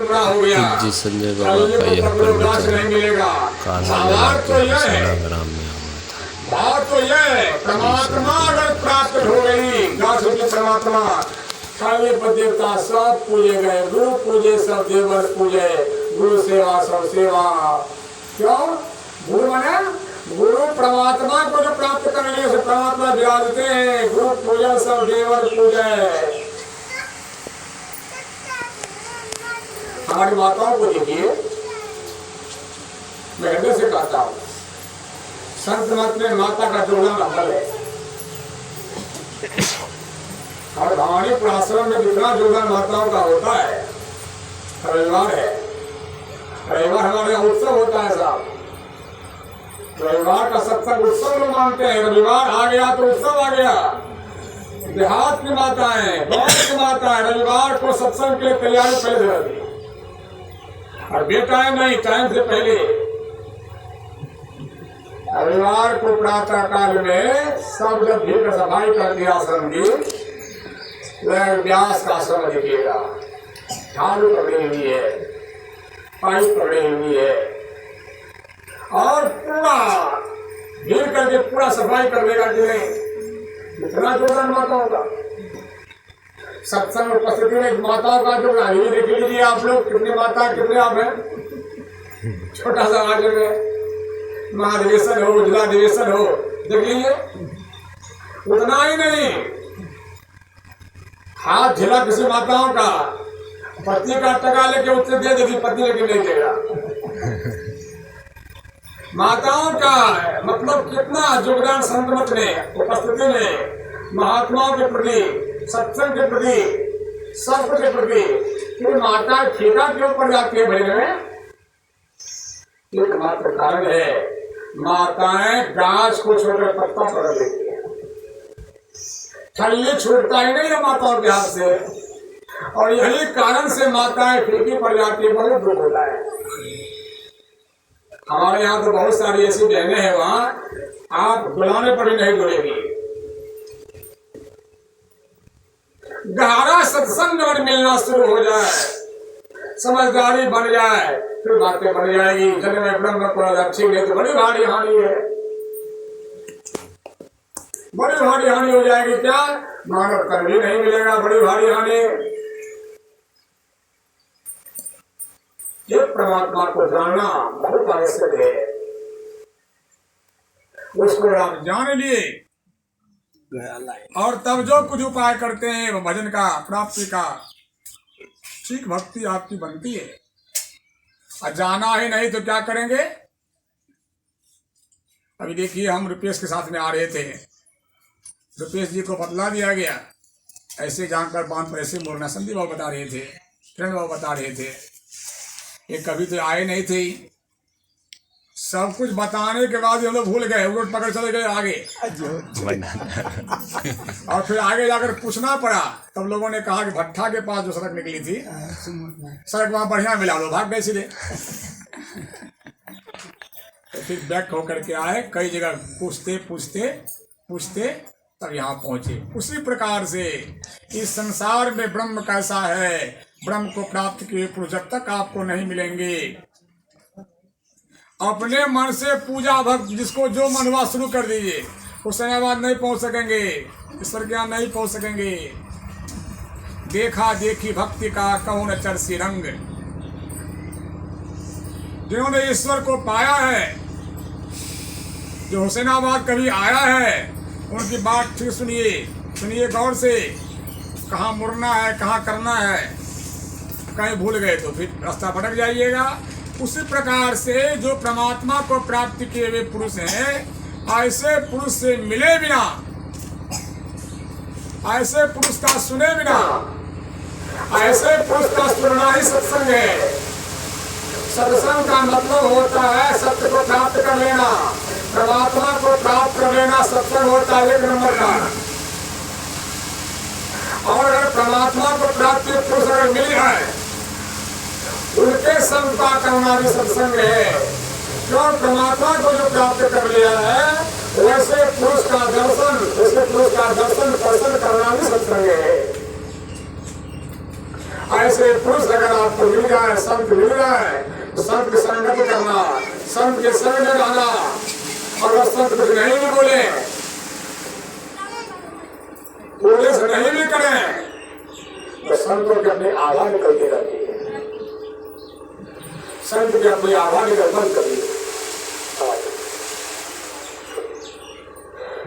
टुकड़ा हो गया। जी संजय बाबा का यह प्रवचन नहीं मिलेगा। कान्हा तो यह ग्राम में हुआ था। बात तो यह परमात्मा अगर प्राप्त हो गई, परमात्मा काले देवता सब पूजे गए, गुरु पूजे सब देवर पूजे, गुरु सेवा सब सेवा। क्यों? गुरु माने गुरु परमात्मा को जो प्राप्त करने से परमात्मा विराजते हैं, गुरु पूजन सब देवर पूजे। हमारी माताओं को देखिए, मैं हृदय से कहता हूँ, संत मत में माता का जोड़ना नफल है। और भवानीपुर आश्रम में जितना जोड़न माताओं का होता है, रविवार है, रविवार हमारे यहाँ उत्सव होता है साहब। रविवार का सत्संग उत्सव लोग मानते हैं। रविवार आ गया तो उत्सव आ गया। देहात की माता है, गाँव की माता है, रविवार को सत्संग के लिए तैयारी पहले से रहती है। और बेटाइम नहीं, टाइम से पहले रविवार को प्रातः काल में सब जब भीड़ सफाई कर दिया आश्रम की, व्यास का आश्रम देखिएगा, झाड़ू पकड़ी हुई है, पाइप पकड़ी हुई है, और पूरा भीड़ करके पूरा सफाई कर देगा कि नहीं। इतना जोरदार माता होगा। सत्संग उपस्थिति में माताओं का जोड़ा ये देख लीजिए आप लोग, कितनी माता कितने आप हैं। छोटा सा आगे में महाधिवेशन हो, जिलाधिवेशन हो, देख लीजिए। उतना ही नहीं, हाथ झिला किसी माताओं का, पति का टका लेके उससे दे देगी, पति लेके नहीं देगा। माताओं का मतलब कितना योगदान संत में, उपस्थिति में, महात्माओं के प्रति, सत्संग के प्रति, सब के प्रति। फिर माता ठेका क्यों पड़ जाती है भाई में? एकमात्र कारण है, माताएं गाछ को छोड़कर पत्ता पकड़ लेती है। छल्ली छूटता ही नहीं है माताओं के हाथ से, और यही कारण से माताएं फीकी पड़ जाती है। बहुत दुख होता है। हमारे यहाँ तो बहुत सारी ऐसी बहनें हैं, वहां आप बुलाने पर ही नहीं जुड़ेगी। गहरा सत्संग अगर मिलना शुरू हो जाए, समझदारी बन जाए, फिर बातें बन जाएगी। जन्म में ब्रह्म को अच्छी नहीं तो बड़ी भारी हानि है, बड़ी भारी हानि हो जाएगी। क्या मानव कर्म भी नहीं मिलेगा, बड़ी भारी हानि। ये परमात्मा को जानना बहुत आवश्यक है। उसको आप जान लिए और तब जो कुछ उपाय करते हैं भजन का, प्राप्ति का, ठीक भक्ति आपकी बनती है। और जाना ही नहीं तो क्या करेंगे? अभी देखिए, हम रुपेश के साथ में आ रहे थे, रुपेश जी को बतला दिया गया, ऐसे जानकर बांध पर ऐसे मोड़ना। संदीप बाबू बता रहे थे, किरण बाबू बता रहे थे, ये कभी तो आए नहीं थे। सब कुछ बताने के बाद हम लोग भूल गए, उलट पकड़ चले गए आगे। और फिर आगे जाकर पूछना पड़ा, तब लोगों ने कहा कि भट्ठा के पास जो सड़क निकली थी, सड़क वहां बढ़िया मिला, लोग भाग गए सीधे। तो फिर बैक होकर के आए, कई जगह पूछते पूछते पूछते तब यहाँ पहुंचे। उसी प्रकार से इस संसार में ब्रह्म कैसा है, ब्रह्म को प्राप्त किए पुरुष जब तक आपको नहीं मिलेंगे। अपने मन से पूजा भक्त जिसको जो मन हुआ शुरू कर दीजिए, उस समय बाद नहीं पहुंच सकेंगे, ईश्वर के यहाँ नहीं पहुंच सकेंगे। देखा देखी भक्ति का कौन चरसी रंग। जिन्होंने ईश्वर को पाया है, जो हुसैनाबाद कभी आया है, उनकी बात ठीक सुनिए, सुनिए गौर से। कहाँ मुड़ना है, कहाँ करना है, कहीं भूल गए तो फिर रास्ता भटक जाइएगा। उसी प्रकार से जो परमात्मा को प्राप्त किए हुए पुरुष हैं, ऐसे पुरुष से मिले बिना, ऐसे पुरुष का सुने बिना, ऐसे पुरुष का सुनना ही सत्संग है। सत्संग का मतलब होता है सत्य को प्राप्त कर लेना, परमात्मा को प्राप्त कर लेना। सत्संग होता है एक नंबर का। और अगर परमात्मा को प्राप्त पुरुष अगर मिल जाए, उनके संग का करना भी सत्संग है। जो परमात्मा को जो प्राप्त कर लिया है, वैसे पुरुष का दर्शन, वैसे पुरुष का दर्शन करना भी सत्संग है। ऐसे पुरुष अगर आपको मिल जाए, संत मिल जाए, संत की संगत करना, संत के संग में रहना। अगर संत कुछ नहीं भी बोले, बोले से नहीं भी करें, तो संतों की अपनी आवाज निकलती रहती है। संत की अपनी आवाज निकल बंद कर दी।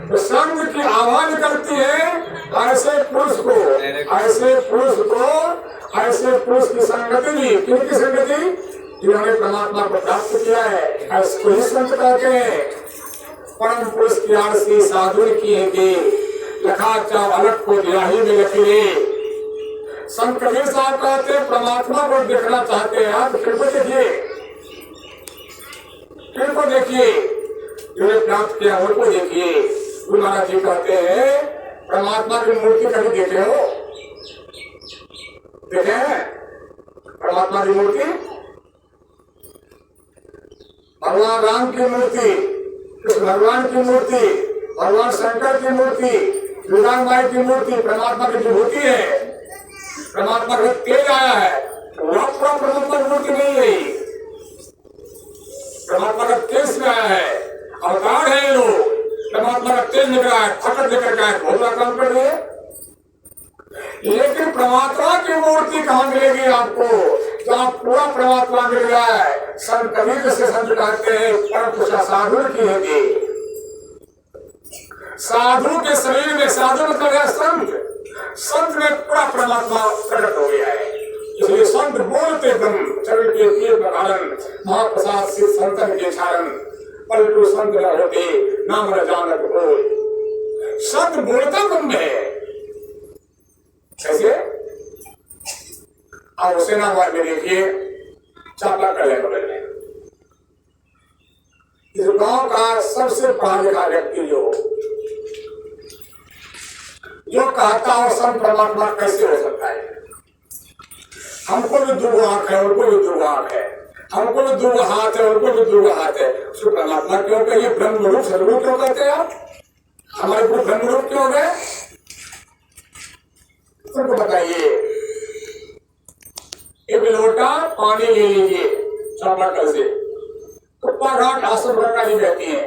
तो संत की आवाज निकलती है। ऐसे पुरुष को, ऐसे पुरुष की संगति भी, किनकी संगति? जिन्होंने परमात्मा को प्राप्त किया है, ऐसे को ही संत कहते हैं। परम पुरुष की आरसी साधु की है कि लखा चाव अलग को दिया ही में लकीरे। संत कबीर साहब कहते हैं परमात्मा को देखना चाहते हैं आप, फिर को देखिए, फिर को देखिए, जिन्हें प्राप्त किया उनको देखिए। गुरु महाराज जी कहते हैं परमात्मा की मूर्ति कभी देखे हो? देखे हैं परमात्मा की मूर्ति? भगवान राम की मूर्ति, कृष्ण भगवान की मूर्ति, भगवान शंकर की मूर्ति, दुर्गा माई की मूर्ति, परमात्मा की विभूति है। परमात्मा का तेज आया है, वह परमात्मा की मूर्ति नहीं है। परमात्मा का तेज में आया है, अवतार है ये लोग। परमात्मा का तेज निकला है, फकट लेकर का है, बहुत बड़ा काम कर रहे हैं। लेकिन परमात्मा की मूर्ति कहाँ मिलेगी आपको? जहाँ पूरा परमात्मा मिल गया है। संत कबीर से संत कहते हैं परम पुरुष साधु की है। साधु के शरीर में, साधु मतलब है संत, संत में पूरा परमात्मा प्रकट हो गया है। इसलिए संत बोलते दम चरण के तीर कारण, महाप्रसाद से संतन के कारण, पलटू संत न होते नाम न जानत कोई। संत बोलता दम है। कैसे? अब उसे ना में देखिए, चापा कर लेगा बदले। इस गांव का सबसे पढ़ा लिखा व्यक्ति जो कहता हो सब परमात्मा कैसे हो सकता है? हमको भी दो आंख है, उनको भी दो आंख है, हमको भी दो हाथ है, उनको भी दो हाथ है। उसको परमात्मा क्यों कहिए? ब्रह्म रूप सदरूप क्यों कहते हैं आप? हमारे को ब्रह्म रूप क्यों हो गए? तुमको बताइए। एक लोटा पानी ले लीजिए चापाकल से, कुप्पा घाट आश्रम रंगाली बहती है,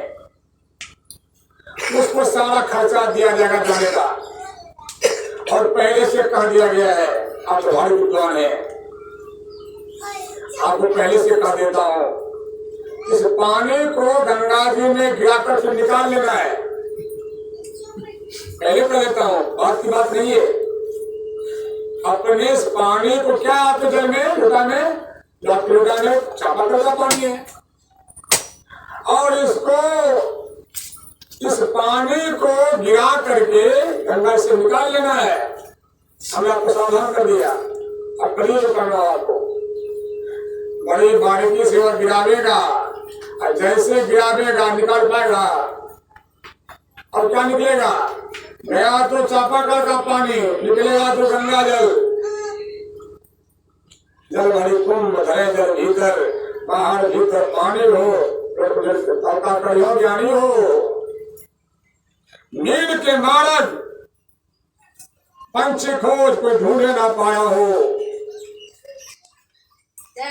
उसको सारा खर्चा दिया जाएगा जाने का, और पहले से कह दिया गया है, आप भारी विद्वान है, आपको पहले से कह देता हूं, इस पानी को गंगा जी में गिराकर से निकाल लेना है। पहले कह देता हूं, बात की बात नहीं है। अपने इस पानी को क्या आपके जल में, लोटा में, लोटा में चापाकल का पानी है, और इस पानी को गिरा करके गंगा से निकाल लेना है। हमने आपको सावधान कर दिया। अब करिए जो करना हो आपको, बड़ी बारीकी से वह गिरावेगा, और जैसे गिरावेगा निकाल पाएगा। और क्या निकलेगा? गया तो चापाकल का पानी, निकलेगा तो गंगा जल। जल भरी कुंभ धरे जल भीतर, बाहर भीतर पानी हो, तो ज्ञानी हो। नील के मार्ग पंछी खोज कोई ढूंढे ना पाया हो,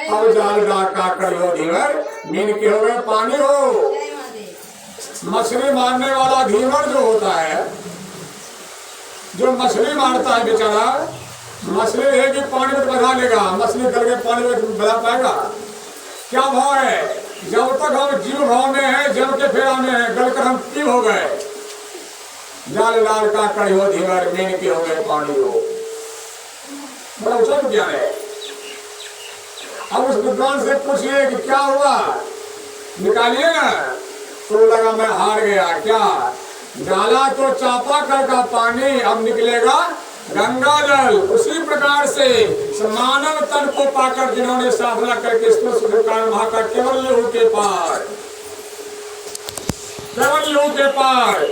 अब जाल का करियो धीवर, नील के हो गए पानी हो। मछली मारने वाला धीवर जो होता है, जो मछली मारता है बेचारा, मछली है कि पानी में बधा लेगा, मछली गल के पानी में बधा पाएगा? क्या भाव है? जब तक हम जीव भाव में है, जब के फेरा में है, गलकर हम की हो गए। जाल लाल का कड़ी हो धीवर, मीन के हो गए पानी हो। बड़ा ऊंचा ज्ञान है। अब उस विद्वान से पूछिए कि क्या हुआ, निकालिए ना। तो लगा मैं हार गया। क्या? डाला तो चापाकल का पानी, अब निकलेगा गंगा जल। उसी प्रकार से मानव तन को पाकर जिन्होंने साधना करके महाकर केवल लहू के पार, केवल लहू के पार,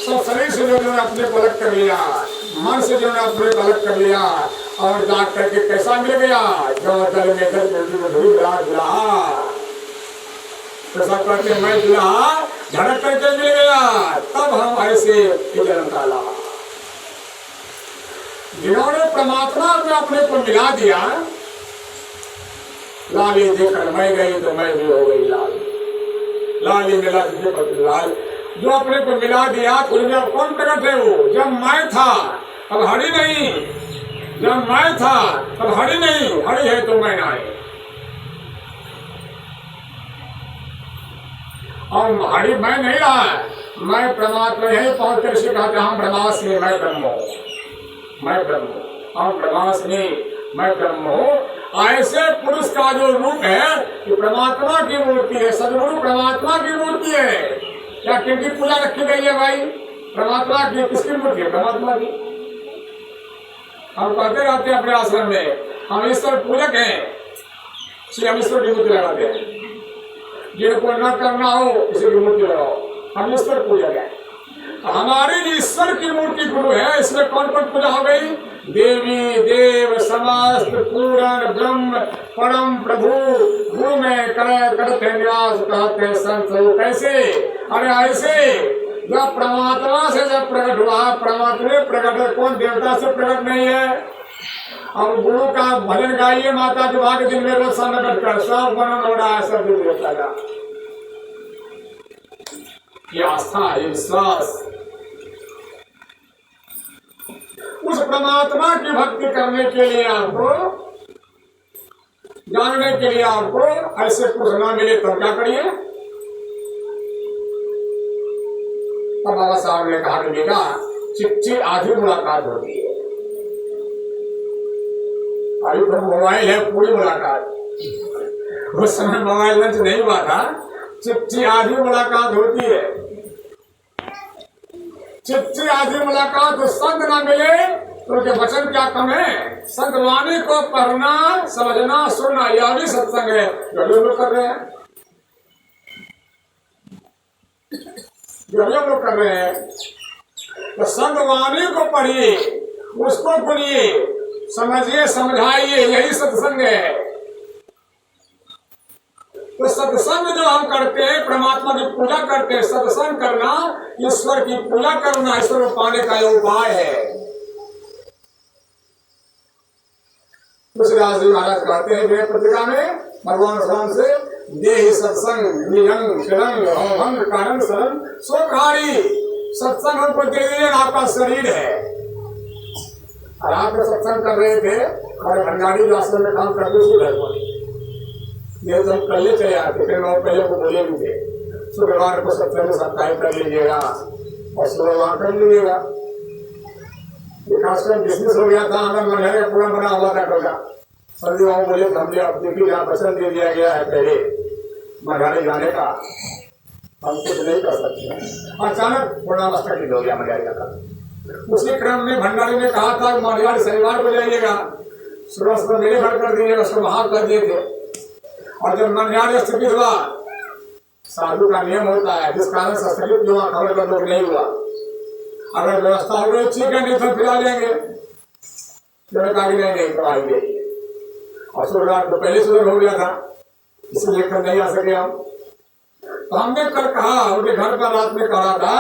सब शरीर से जो अपने को अलग कर लिया, मन से जो अपने को अलग कर लिया, और जाग करके कैसा मिल गया? जो जल में कैसा करके मैं दुल्हा झड़क करके मिल गया, तब हम ऐसे जन्म डाला। जिन्होंने परमात्मा में अपने को मिला दिया, लाली देखकर मैं गई तो मैं भी हो गई लाल। लाली मिला तुझे लाल, जो अपने को मिला दिया तुझे अब कौन प्रकट है वो? जब मैं था अब हरि नहीं, जब मैं था अब हरि नहीं, हरि है तो मैं नहीं। और हरि मैं नहीं रहा, मैं परमात्मा यही पहुंच कर से कहते हम ब्रह्मास्मि मैं ब्रह्म हूँ, मैं ब्रह्म हूँ, हम ब्रह्मास्मि मैं ब्रह्म हूँ। ऐसे पुरुष का जो रूप है कि परमात्मा की मूर्ति है, सदगुरु परमात्मा की मूर्ति है। क्या किनकी पूजा रखी गई है भाई? परमात्मा की। किसकी मूर्ति है? परमात्मा की। हम कहते रहते हैं अपने आश्रम में हम ईश्वर पूजक हैं, इसलिए हम ईश्वर की मूर्ति लगाते हैं। जिनको न करना हो किसी की मूर्ति लगाओ, हम ईश्वर पूजक हैं। हमारी ईश्वर की मूर्ति गुरु है, इसमें कौन कौन पूजा हो गई? देवी देव समस्त पूर्ण ब्रह्म परम प्रभु गुरु में करते निवास कहते संत। कैसे? अरे ऐसे जब परमात्मा से जब प्रकट हुआ, परमात्मा प्रकट, कौन देवता से प्रकट नहीं है। अब गुरु का भजन गाइए माता के भाग दिन में रोज सामने बैठकर सब वर्णन हो रहा है, सब देवता का। ये आस्था, ये विश्वास, उस परमात्मा की भक्ति करने के लिए आपको, जानने के लिए आपको ऐसे कुछ न मिले तो क्या करिए? तब बाबा साहब ने कहा कि बेटा चिट्ठी आधी मुलाकात होती है। अभी तो मोबाइल है पूरी मुलाकात, उस समय मोबाइल लंच नहीं हुआ था। चिट्ठी आधी मुलाकात होती है। चिट्ठी आधी मुलाकात, तो संत ना मिले तो उनके वचन क्या कम है? संत वाणी को पढ़ना, समझना, सुनना, यह भी सत्संग है जो लोग कर रहे हैं, जो लोग कर रहे हैं। तो संत वाणी को पढ़िए, उसको सुनिए, समझिए, समझाइए, यही सत्संग है। तो सत्संग जो हम करते हैं, परमात्मा की पूजा करते हैं, सत्संग करना, ईश्वर की पूजा करना, ईश्वर को पाने का यह उपाय है। तुलसीदास जी महाराज कहते हैं विनय पत्रिका में भगवान राम से, देहि सत्संग निरंग शरण भंग कारण शरण सोखारी। सत्संग हमको दे दिए, आपका शरीर है। और आप सत्संग कर रहे थे और भंडारी जो आश्रम में काम करते थे, ये तो हम पहले चले आते, फिर लोग पहले को बोले भी थे शुक्रवार को सत्संग सप्ताह कर लीजिएगा और शुक्रवार कर लीजिएगा। खासकर बिजनेस हो गया था, हमें मनहरे का पूरा बना हुआ था टोला। सभी लोग बोले हमने अब देखिए जहाँ पसंद दे दिया गया है पहले मनहरे जाने का, हम कुछ नहीं कर सकते। अचानक पूर्णावस्था की हो गया मनहरे का। उसी क्रम में भंडारी ने कहा था मनहरे शनिवार को जाइएगा, सुबह सुबह मेरे घर कर दीजिएगा, उसको वहां कर दिए थे। और जब मनहरे स्थगित हुआ, साधु का नियम होता है जिस कारण से स्थगित हुआ, खबर का लोग नहीं हुआ। अगर व्यवस्था हो गई ठीक है, नहीं तो फिर आ जाएंगे। नहीं तो आएंगे। और शुक्रवार तो पहले शुरू हो गया था, इसलिए कल नहीं आ सके हम। तो हमने कल कहा, उनके घर पर रात में कहा था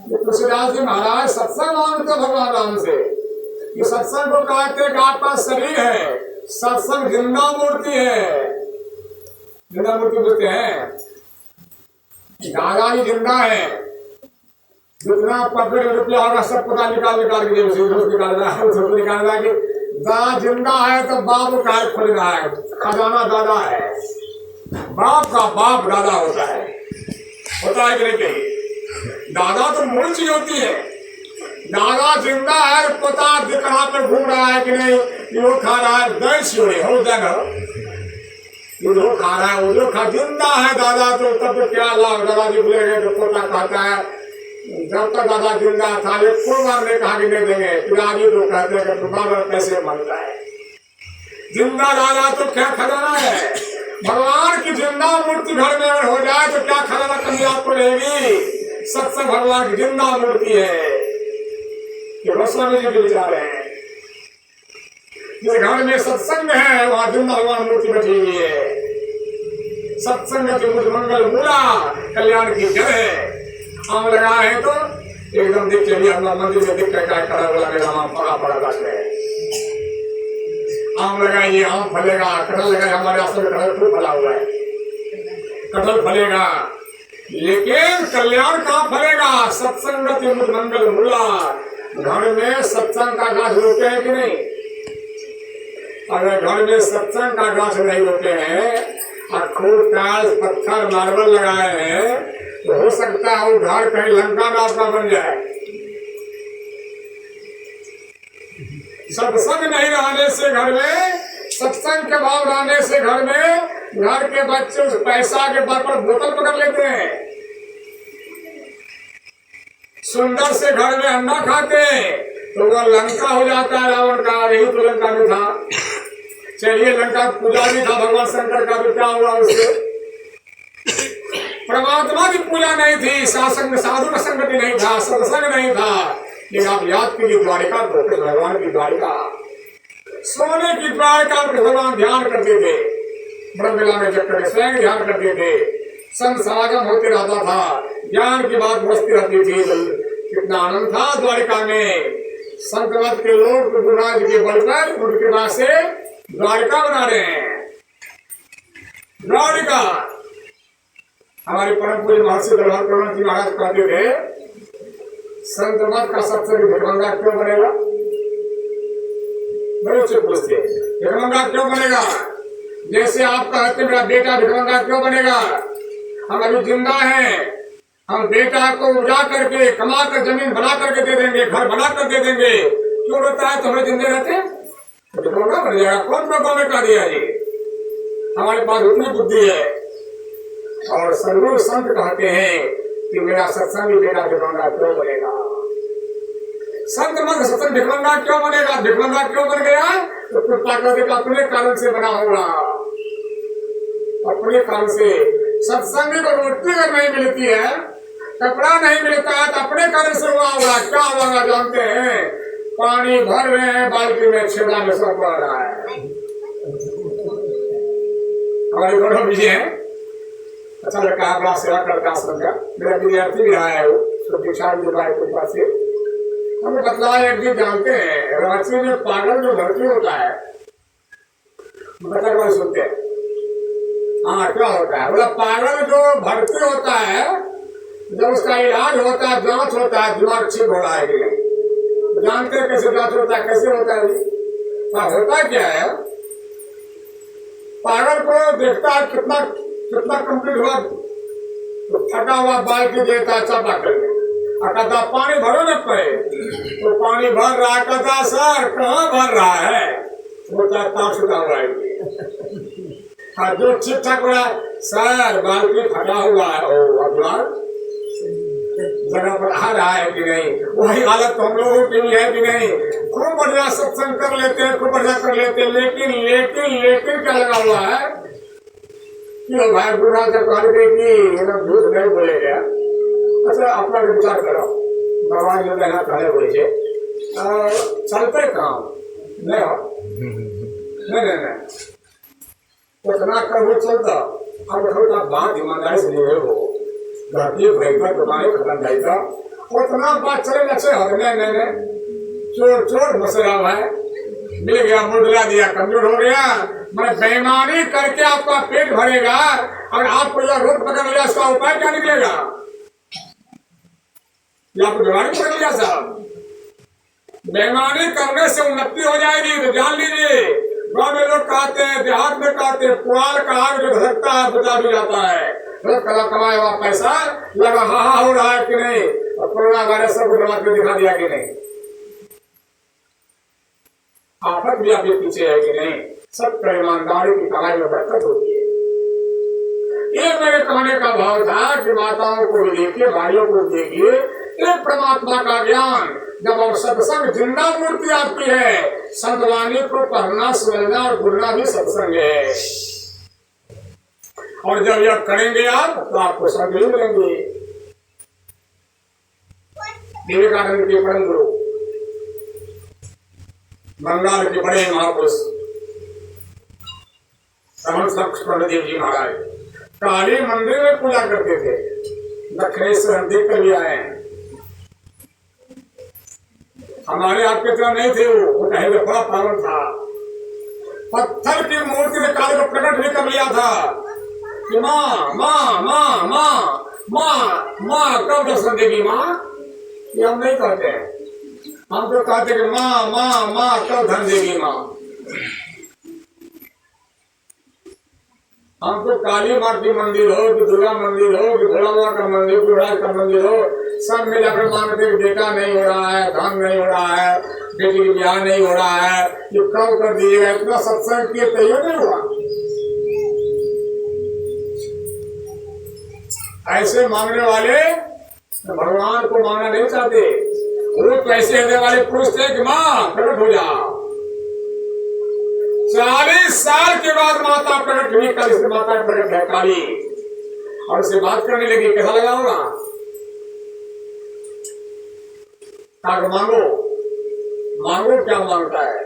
कि तुलसीदास जी महाराज सत्संग मांगते भगवान राम से कि सत्संग को कहते कि आपका शरीर है, सत्संग जिंदा मूर्ति है। जिंदा मूर्ति बोलते हैं, दादा ही जिंदा है। जितना पकड़ रुपया होगा सब पता निकाल के निकाल रहा है कि दादा जिंदा है तो बाप का खुल रहा है, खजाना दादा है। बाप का बाप दादा होता है कि नहीं? दादा तो मूल चीज होती है। दादा जिंदा है, पता दिखा पर घूम रहा है कि नहीं, वो खा रहा है दर्श हो जाएगा, वो खा रहा है, वो खा, जिंदा है दादा। तो तब तो क्या लाभ, दादाजी बोले गए तो पोता खाता है। जब तक दादा जिंदा था, ये कोई बार ने कहा कि नहीं देंगे, पिताजी तो कहते हैं कि तुम्हारा कैसे बनता है। जिंदा दादा तो क्या खजाना है। भगवान की जिंदा मूर्ति घर में अगर हो जाए तो क्या खजाना कमी आपको रहेगी। सत्संग भगवान की जिंदा मूर्ति है। ये गोस्वामी जी के विचार है। जिस घर में सत्संग है वहां जिंदा भगवान मूर्ति बैठी हुई है। सत्संग की मंगल मूला कल्याण की जड़ है। आम लगा है तो एकदम दिख चलिए अपना मंदिर में दिख कर खड़ा बोला मेरा नाम पड़ा पड़ा है। आम लगाइए, आम फलेगा। कटहल लगाइए, हमारे आश्रम में कटहल खूब फला हुआ है, कटहल फलेगा। लेकिन कल्याण कहाँ फलेगा? सत्संगति मुद मंगल मूला। घर में सत्संग का गाछ रोके हैं कि नहीं? अगर घर में सत्संग का गाछ नहीं रोके हैं और खूब टाइल्स पत्थर मार्बल लगाए हैं, तो हो सकता है वो घर कहीं लंका में आपका बन जाए। सत्संग नहीं रहने से घर में, सत्संग के भाव रहने से घर में, घर के बच्चे उस पैसा के बल पर बोतल पकड़ लेते हैं। सुंदर से घर में अंडा खाते तो वह लंका हो जाता है रावण का। यही तो लंका में था। चलिए, लंका पूजा भी था भगवान शंकर का, तो क्या हुआ उससे? परमात्मा की पूजा नहीं थी, शासन में साधु का संगति नहीं था, सत्संग नहीं था। लेकिन आप याद कीजिए द्वारिका को, भगवान की द्वारिका, सोने की द्वारिका में भगवान ध्यान करते थे, ब्रह्मला में चक्कर स्वयं ध्यान करते थे, संत समागम होते रहता था, ज्ञान की बात बसती रहती थी। कितना आनंद था द्वारिका में। संत मत के लोग गुरुराज के बल पर उनकी कृपा से द्वारिका बना रहे हैं। द्वारिका हमारे परम पूज्य महर्षि दरबार प्रमाण जी महाराज कहते थे, संत मत का सत्संग भिखमंगा क्यों बनेगा? बड़े से पूछते, भिखमंगा क्यों बनेगा? जैसे आप कहते मेरा बेटा भिखमंगा क्यों बनेगा? हम अभी जिंदा हैं, हम बेटा को उड़ा करके कमा कर जमीन बना करके दे देंगे, घर बना कर दे देंगे। क्यों रहता है? तो हमें जिंदे रहते भिखमंगा बन जाएगा। कौन बाबा ने कहा दिया जी? हमारे पास उतनी बुद्धि है। और सर्व संत कहते हैं कि मेरा सत्संग बेटा भिखमंगा क्यों बनेगा? संत मत सत्संग भिखमंगा क्यों बनेगा? भिखमंगा क्यों बन गया? तो कृपा करके अपने कारण से बना होगा, अपने कारण से। सत्संग को रोटी अगर नहीं मिलती है, कपड़ा नहीं मिलता है, तो अपने कारण से हुआ होगा। क्या होगा जानते हैं? पानी भर रहे हैं बाल्टी में, छेड़ा में सब पड़ रहा है। हमारे गौरव विजय है, अच्छा लड़का है, बड़ा सेवा करता आश्रम का, मेरा विद्यार्थी भी रहा है वो, दीक्षा कृपा से। हमें बतलाया एक दिन, जानते हैं रांची में पागल जो भर्ती होता है, बता कर सुनते हैं। हाँ, क्या होता है? बोला पागल जो भर्ती होता है, जब उसका इलाज होता है, जांच होता है, दिमाग ठीक हो रहा है कि नहीं, जानते हैं कैसे जांच होता है? कैसे होता है? होता क्या है? पागल को देखता है कितना कितना कंप्लीट हुआ, तो फटा हुआ बाल्टी देता है चापा करके, कहता पानी भरो न पे, तो पानी भर रहा है। कहता सर कहाँ भर रहा है? बोलता तार छुटा हुआ है। हाँ, जो ठीक ठाक हो रहा है, सर बाल्टी फटा हुआ है, ओ अगला जगह पर आ रहा है कि नहीं? वही हालत तो हम लोगों की भी है कि नहीं? खूब बढ़िया सत्संग कर लेते हैं, खूब बढ़िया कर लेते हैं, लेकिन लेकिन लेकिन क्या लगा हुआ है? क्यों भाई बुरा जब कहते कि झूठ नहीं बोलेगा। अच्छा, अपना विचार करो, भगवान जो कहना खड़े बोले चलते काम नहीं हो, नहीं उतना कभी चलता। अब थोड़ा बात ईमानदारी से नहीं हो, घाटी भयंकर दुकानें खत्म जाएगा, उतना बात चले अच्छे हो। नहीं, चोर चोर मसला है, मिल गया, मुर्दला दिया, कमजोर हो गया। मैं बेईमानी करके आपका पेट भरेगा, और आपको यह रोग पकड़ लिया, इसका उपाय क्या निकलेगा? आपको बीमारी पकड़ लिया साहब। बेईमानी करने से उन्नति हो जाएगी, तो जान लीजिए। गाँव में लोग कहते हैं, देहात में कहते हैं, पुआल का आग जो धड़कता है बचा भी जाता है। कला कमाया हुआ पैसा लगा हाहा हो रहा है कि नहीं? और कोरोना वायरस सब बर्बाद कर दिखा दिया कि नहीं? आफत भी आपके पीछे है कि नहीं? सब ईमानदारी की कमाई में बरकत होती है। ये मेरे कहने का भाव था कि माताओं को भी देखिए, भाइयों को देखिए, एक परमात्मा का ज्ञान जब और सत्संग जिंदा मूर्ति आपकी है। संतवाणी को पढ़ना, सुनना और बोलना भी सत्संग है। और जब यह करेंगे आप, तो आपको सब मिलेंगे। विवेकानंद के परम गुरु, बंगाल के बड़े महापुरुष देव जी महाराज काली मंदिर में पूजा करते थे। दक्षिणेश्वर हम देख कर भी आए हैं। हमारे आपके तरह नहीं थे, वो कहे बड़ा पावन था। पत्थर की मूर्ति से काली को प्रकट भी कर लिया था कि माँ माँ माँ माँ माँ माँ कब दर्शन देगी माँ। ये हम नहीं कहते हैं, हम तो कहते कि माँ माँ माँ कब धन देगी माँ। हम तो काली माँ की मंदिर हो कि दुर्गा मंदिर हो कि भोला बाबा का मंदिर गुरुराज का मंदिर हो, सब मिलाकर मांगते कि बेटा नहीं हो रहा है, धन नहीं हो रहा है, बेटी की ब्याह नहीं हो रहा है, ये कब कर दिएगा। इतना सत्संग किए तैयार नहीं हुआ। ऐसे मांगने वाले भगवान को मांगना नहीं चाहते। वो पैसे देने वाले पुरुष थे कि माँ प्रकट हो जाओ। 40 साल के बाद माता प्रकट हुई, कल से माता प्रकट है काली, और उससे बात करने लगी। कैसा लगा होगा? मांगो मांगो, क्या मांगता है?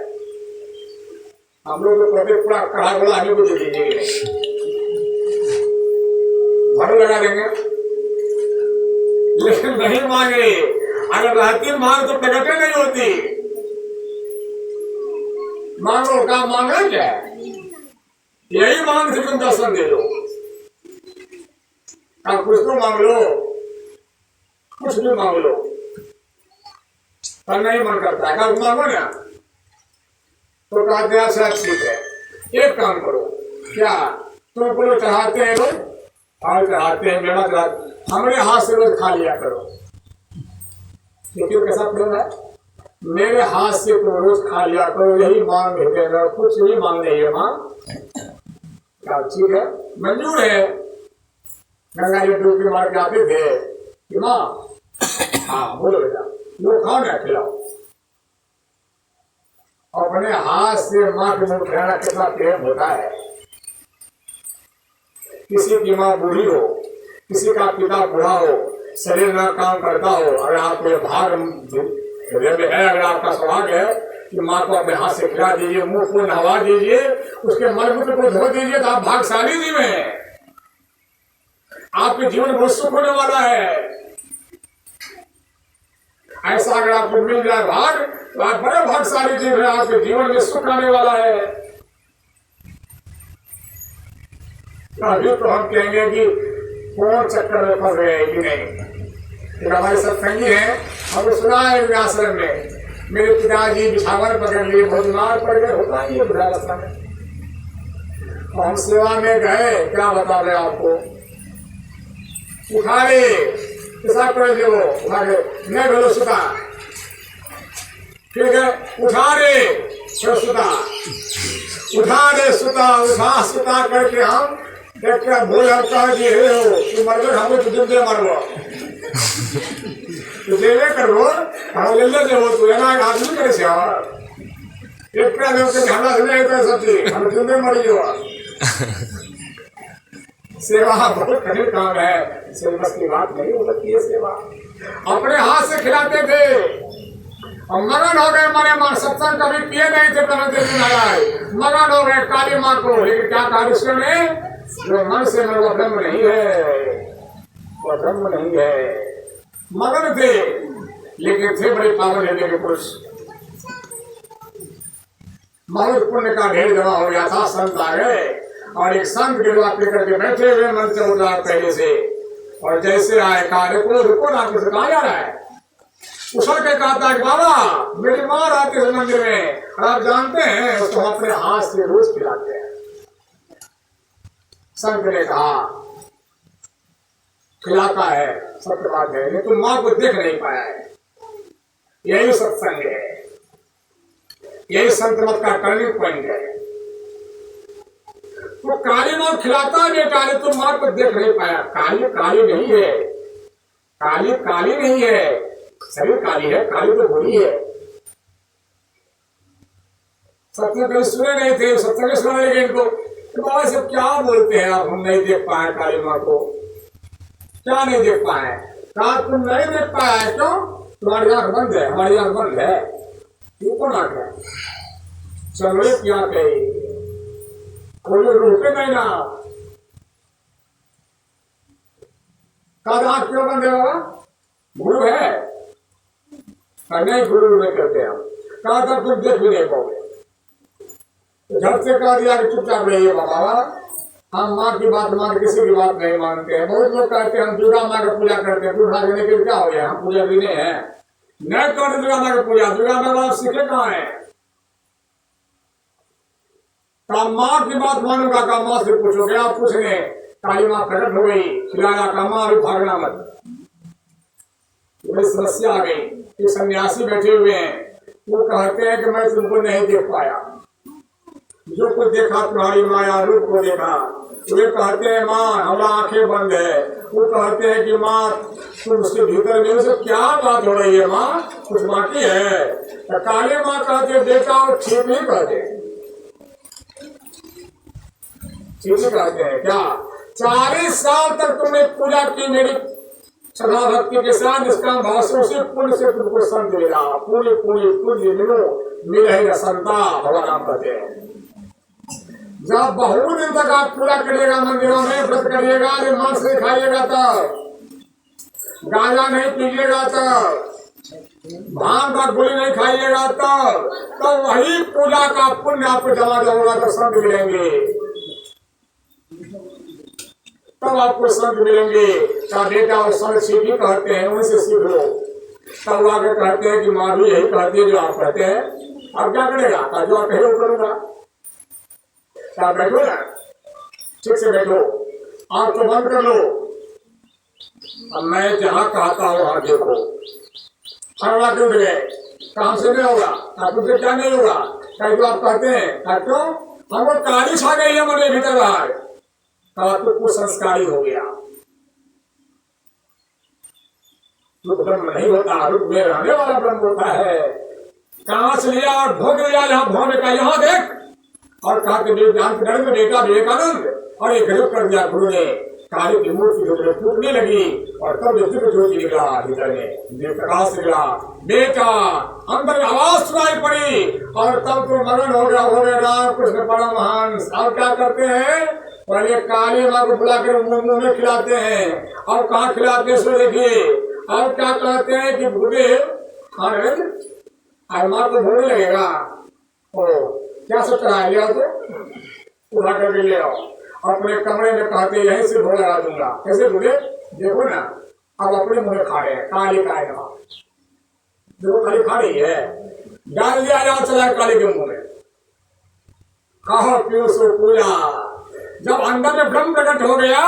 हम लोग तो कहते पूरा कड़ा बड़ा हमें को दे दीजिए, भर लगा देंगे, लेकिन नहीं मांगे। अगर रहती मांग तो प्रकटे नहीं होती। मांगो, क्या मांगा क्या? यही मांग से तुम दर्शन दे दो। अब कुछ तो मांग लो, कुछ भी मांग लो, पर नहीं मन करता है। कब मांगो ना तो कहते हैं अच्छा ठीक है, एक काम करो, क्या तुम बोलो चढ़ाते हैं लोग, और चढ़ाते हैं, मेरा चढ़ाते, हमारे हाथ से रोज खा लिया करो। देखिए कैसा प्रेम है, मेरे हाथ से तुम रोज खा लिया करो, यही मांग है, कुछ नहीं मांग रही है माँ। क्या ठीक है, मंजूर है। गंगा जी डूबकी मार के आते थे कि माँ हाँ बोलो बेटा, लो खाओ ना, खिलाओ। अपने हाथ से माँ के मुंह खिलाना कितना प्रेम होता है। किसी की माँ बूढ़ी हो, किसी का पिता बूढ़ा हो, शरीर में काम करता हो, अगर आपको ये भाग हृदय में है, अगर आपका सौभाग्य है कि माँ को अपने हाथ से खिला दीजिए, मुंह को नहवा दीजिए, उसके मलमूत्र को धो दीजिए, तो आप भाग्यशाली जीव हैं। आपके जीवन बहुत सुख होने वाला है। ऐसा अगर आपको मिल जाए भाग, तो आप बड़े भाग्यशाली जीव हैं, आपके जीवन में सुख आने वाला है। अभी तो हम कहेंगे कि कौन चक्कर में फंस गए कि नहीं। हमारे सत्संगी हैं, हमने सुना है आश्रम में मेरे पिताजी बिछावन पकड़ लिए, बहुत बीमार पड़ गए, होता ही है वृद्धावस्था में। हम सेवा में गए, क्या बता रहे आपको, उठा ले कैसा कर दे, वो उठा ले, नहीं बोलो सुता, ठीक है, उठा रे सुता, उठा रे सुता, उठा सुता करके हम देखते बोल कह दिए हो तू मर गए, हमको तुझे दे मरवा तो देवे करो, हम ले ले हो तू ना आदमी करे से एक का देव के झगड़ा सुने तो सच्ची हम तुझे मर गयो। सेवा बहुत कठिन काम है, सेवा की बात नहीं हो सकती है। सेवा अपने हाथ से खिलाते थे और मगन हो गए, मारे मां सत्संग कभी पिए नहीं थे, मगन हो गए काली माँ को। लेकिन क्या कहा ऋषियों ने, जो मन से मन वो ब्रह्म नहीं है, वो ब्रह्म नहीं है। मगन थे लेकिन थे बड़े पावन है के पुरुष। बहुत पुण्य का ढेर जमा हो गया था, संत आ गए और एक संत के बात लेकर के बैठे हुए मन से उदार पहले से, और जैसे आए कहा रुको रुको ना, कुछ कहा जा रहा है। उछल के कहा था कि बाबा मेरी माँ आती है मंदिर में, और आप जानते हैं उसको अपने हाथ से रोज खिलाते हैं। संत ने कहा खिलाता है, सत्य बात है, लेकिन तुम माँ को देख नहीं पाया है। यही सत्संग है, यही संत मत का टर्निंग पॉइंट है। तो काली माँ खिलाता है बेटा, तुम माँ को देख नहीं पाया। काली काली नहीं है, काली काली नहीं है, शरीर काली है, काली तो बुरी है। सत्य कभी सुने नहीं थे, सत्य में सुना लेंगे इनको बाबा से क्या बोलते हैं आप, हम नहीं देख पाए काली माँ को। क्या नहीं देख पाए? कहा तुम नहीं देख पाया, क्यों? तुम्हारी आंख बंद है, हमारी आंख बंद है। क्यों कौन आंख है? चलो क्या कही, कोई रोके नहीं ना। कहा आंख क्यों बंद है बाबा? गुरु है? नहीं गुरु नहीं करते हम। कहा था तुम देख भी नहीं पाओगे। झट से कह दिया कि चुपचाप रहिए बाबा, हम माँ की बात मान किसी की बात नहीं मानते हैं। बहुत लोग कहते हैं हम दुर्गा माँ की पूजा करते हैं, दुर्गा देने के क्या हो गया, हम पूजा भी नहीं है, नहीं करते दुर्गा माँ की पूजा। दुर्गा माँ सीखे कहाँ है? का माँ की बात मानूंगा, का माँ से पूछोगे, आप पूछने काली माँ प्रकट हो गई, खिलाया का माँ अभी भागना मत। बड़ी समस्या आ गई कि सन्यासी बैठे हुए हैं, वो कहते हैं कि मैं तुमको नहीं देख पाया, जो कुछ देखा तुम्हारी माया रूप को देखा। वे कहते हैं माँ हमारा आंखें बंद है, वो कहते हैं कि माँ तुम उसके भीतर में से क्या बात हो रही है माँ, कुछ बाकी है? तो काली माँ कहते बेटा वो ठीक नहीं कहते, ठीक नहीं कहते हैं क्या? 40 साल तक तुमने पूजा की मेरी श्रद्धा भक्ति के साथ, इसका भाव से उसी पुण्य से तुमको संत मिला, पूरी पूरी पुण्य मिलो मिलेगा संता भगवान नाम कहते हैं। जब बहुत दिन तक आप पूजा करिएगा, मंदिरों में व्रत करिएगा, मांस नहीं खाइएगा, तब गांजा नहीं पीजिएगा, तब भांग का गोली नहीं खाइएगा, तब वही पूजा का पुण्य आपको जमा जाएगा, तो संत मिलेंगे, तब आपको संत मिलेंगे। क्या बेटा और संत सीख ही कहते हैं, उनसे सीख लो। तब आगे कहते हैं कि माँ भी यही कहती है जो आप कहते हैं, अब क्या करेगा? जो आप कहे वो करूंगा। क्या बैठो ना, ठीक से बैठो, आंख तो बंद कर लो। अब मैं जहाँ कहता हूँ वहां देखो, हरला क्यों गए, काम से नहीं होगा, आपसे क्या नहीं होगा, क्या जो आप कहते हैं क्यों? हमको काली छा गई है मेरे भीतर बाहर, तो कुछ संस्कारी हो गया। रूप ब्रह्म नहीं होता, रूप में रहने वाला ब्रह्म होता है। कांच लिया और भोग लिया, यहाँ भोग का यहाँ देख, और कहा कि में बेटा विवेकानंद, और एक गजब कर दिया गुरु ने, काली की मूर्ति जो टूटने लगी, और तब जो दिव्य ज्योति निकला भीतर में, प्रकाश निकला, बेटा अंदर आवाज सुनाई पड़ी, और तब तो मगन हो गया राम कृष्ण परमहंस। अब क्या करते हैं? पहले काली माँ को बुलाकर मुंह में खिलाते हैं, और कहाँ खिलाते हैं सो देखिए। अब क्या कहते हैं कि भूदेव आज माँ को भोग लगेगा, ओ क्या सोच रहा है, ले आओ तो उठा करके ले आओ, अपने कमरे में कहते यहीं से भोग लगा दूंगा। कैसे भूदेव? देखो ना, अब अपने मुंह में खा रहे हैं, काली का है, देखो काली खा रही है, डाल दिया जाओ चला काली के मुंह में, खाओ पियो सो पूजा। जब अंदर में ब्रह्म प्रकट हो गया,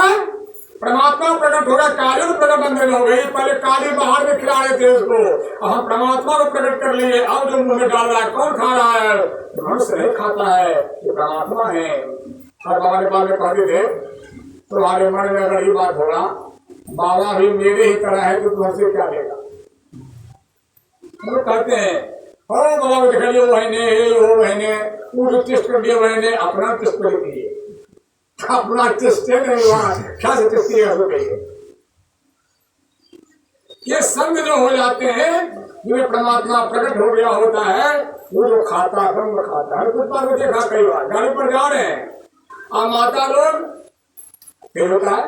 परमात्मा प्रकट हो गया, काली प्रकट अंदर हो गई। पहले काली बाहर में खिला रहे थे उसको, हम परमात्मा को प्रकट कर लिए। अब जो मुंह में डाल रहा है, कौन खा रहा है? मनुष्य नहीं खाता है, ये परमात्मा है। हर बाबा ने बाद में कहते थे, तुम्हारे मन में अगर ये बात होगा बाबा भी मेरे ही तरह है, तो तुमसे क्या लेगा? हम कहते हैं हो बाबा को दिखाइए, वो बहने वो जो टेस्ट कर दिया बहने, अपना टेस्ट कर दिए, अपना टेस्ट नहीं हुआ, क्या से टेस्ट हो गई। ये संग जो हो जाते हैं, जिन्हें परमात्मा प्रकट हो गया होता है, वो जो खाता ब्रह्म खाता है। कुछ बार मुझे कहा कई बार गाड़ी पर जा रहे हैं, और माता लोग तेज होता है,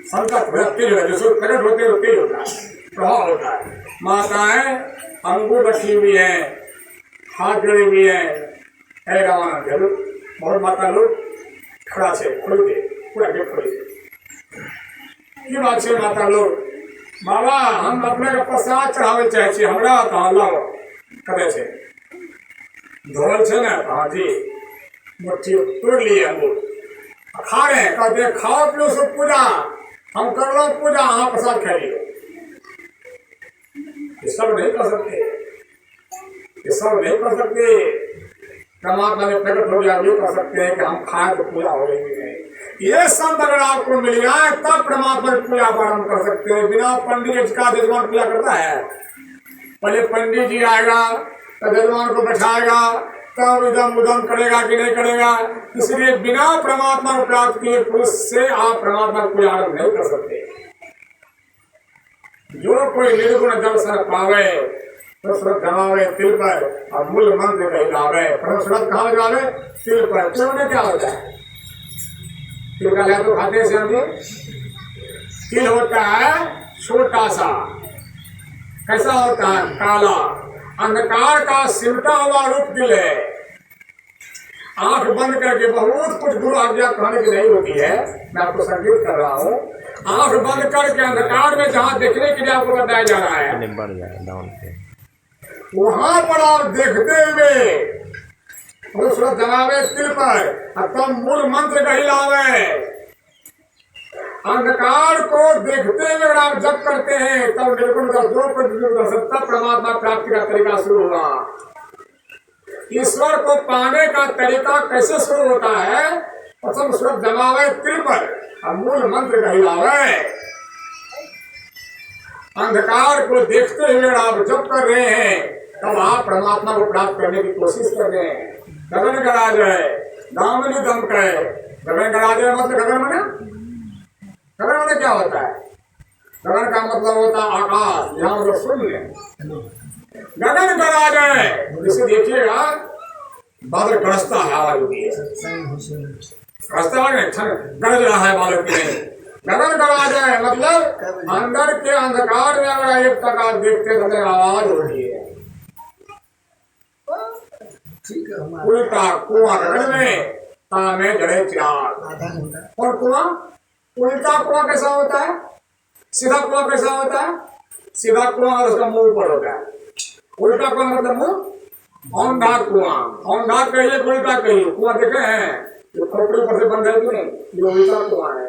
संकट तेज होता है, जो प्रकट होते हैं तेज होता है, प्रभाव होता है। माताएं अंगूर रखी हुई है, हाथ जोड़ी हुई है, रवाना जरूर बहुत माता लोग खड़ा से खोल दे, पूरा गेट खोल दे। ये बात से माता लोग, बाबा हम अपने का प्रसाद चढ़ावे चाहे छे, हमरा कहाँ लाओ करे छे, धोल छे ना, हाँ जी मुट्ठी तोड़ लिए अंगूर खा रहे हैं, कहते खाओ पियो सब पूजा, हम कर लो पूजा, हाँ प्रसाद खाइए। ये सब नहीं कर सकते, ये सब नहीं कर सकते। परमात्मा ने प्रकट हो गया, ये कर सकते हैं कि हम खाए तो पूजा हो रही है। ये सब अगर आपको मिल जाए तब परमात्मा की पूजा प्रारंभ कर सकते हैं। बिना पंडित जी का जजमान पूजा करता है, पहले पंडित जी आएगा तो जजमान को बैठाएगा, तब इदम उदम करेगा कि नहीं करेगा। इसलिए बिना परमात्मा को प्राप्त किए पुरुष से आप परमात्मा की पूजा आरंभ नहीं कर सकते। जो कोई निर्गुण दर्शन पावे तो सूरत जमावे तिल पर, और मूल मंत्र कहीं लावे। परम सूरत कहाँ लगावे? तिल पर। तिल में क्या होता है? तिल का लहसुन खाते हैं समझे? तिल होता है छोटा सा, कैसा होता है? काला, अंधकार का सिमटा हुआ रूप तिल है। आंख बंद करके बहुत कुछ गुरु आज्ञा कहने की नहीं होती है, मैं आपको संकेत कर रहा हूँ। आंख बंद करके अंधकार में जहाँ देखने के लिए आपको बताया जा रहा है, बढ़ जाए डाउन पे वहां पर आप देखते हुए उस जमावे तिल पर तब मूल मंत्र कहलावे। अंधकार को देखते हुए अगर आप जप करते हैं तब निर्गुण का जो सत्ता परमात्मा प्राप्ति का तरीका शुरू हुआ। ईश्वर को पाने का तरीका कैसे शुरू होता है? प्रथम श्लोक जमावे तिल पर और मूल मंत्र कहलावे। अंधकार को देखते हुए आप जप कर रहे हैं तब आप परमात्मा को प्राप्त करने की कोशिश कर रहे हैं। गगन गराज है, दामनी दमक है। गगन गराज मतलब गगन मने, गगन मने क्या होता है? गगन का मतलब होता है आकाश, यहाँ मतलब शून्य। गगन गराज है, इसे देखिएगा बादल गरजता है, आवाज होती है, गरजता है, गरज रहा है बादल के। गगन गराज है मतलब अंदर के अंधकार में अगर एक तक आप देखते तो आवाज हो रही है। उल्टा कुआं गगन में, तामे जड़े चिराग। और कुआं, उल्टा कुआं कैसा होता है? सीधा कुआं कैसा होता है? सीधा कुआं उसका मुंह ऊपर होता है। उल्टा कुआं मतलब मुंह, औंधा कुआं। औंधा कहिए, उल्टा कहिए। कुआं देखे हैं जो खोपड़ी ऊपर से बंद है कि नहीं, ये उल्टा कुआं है।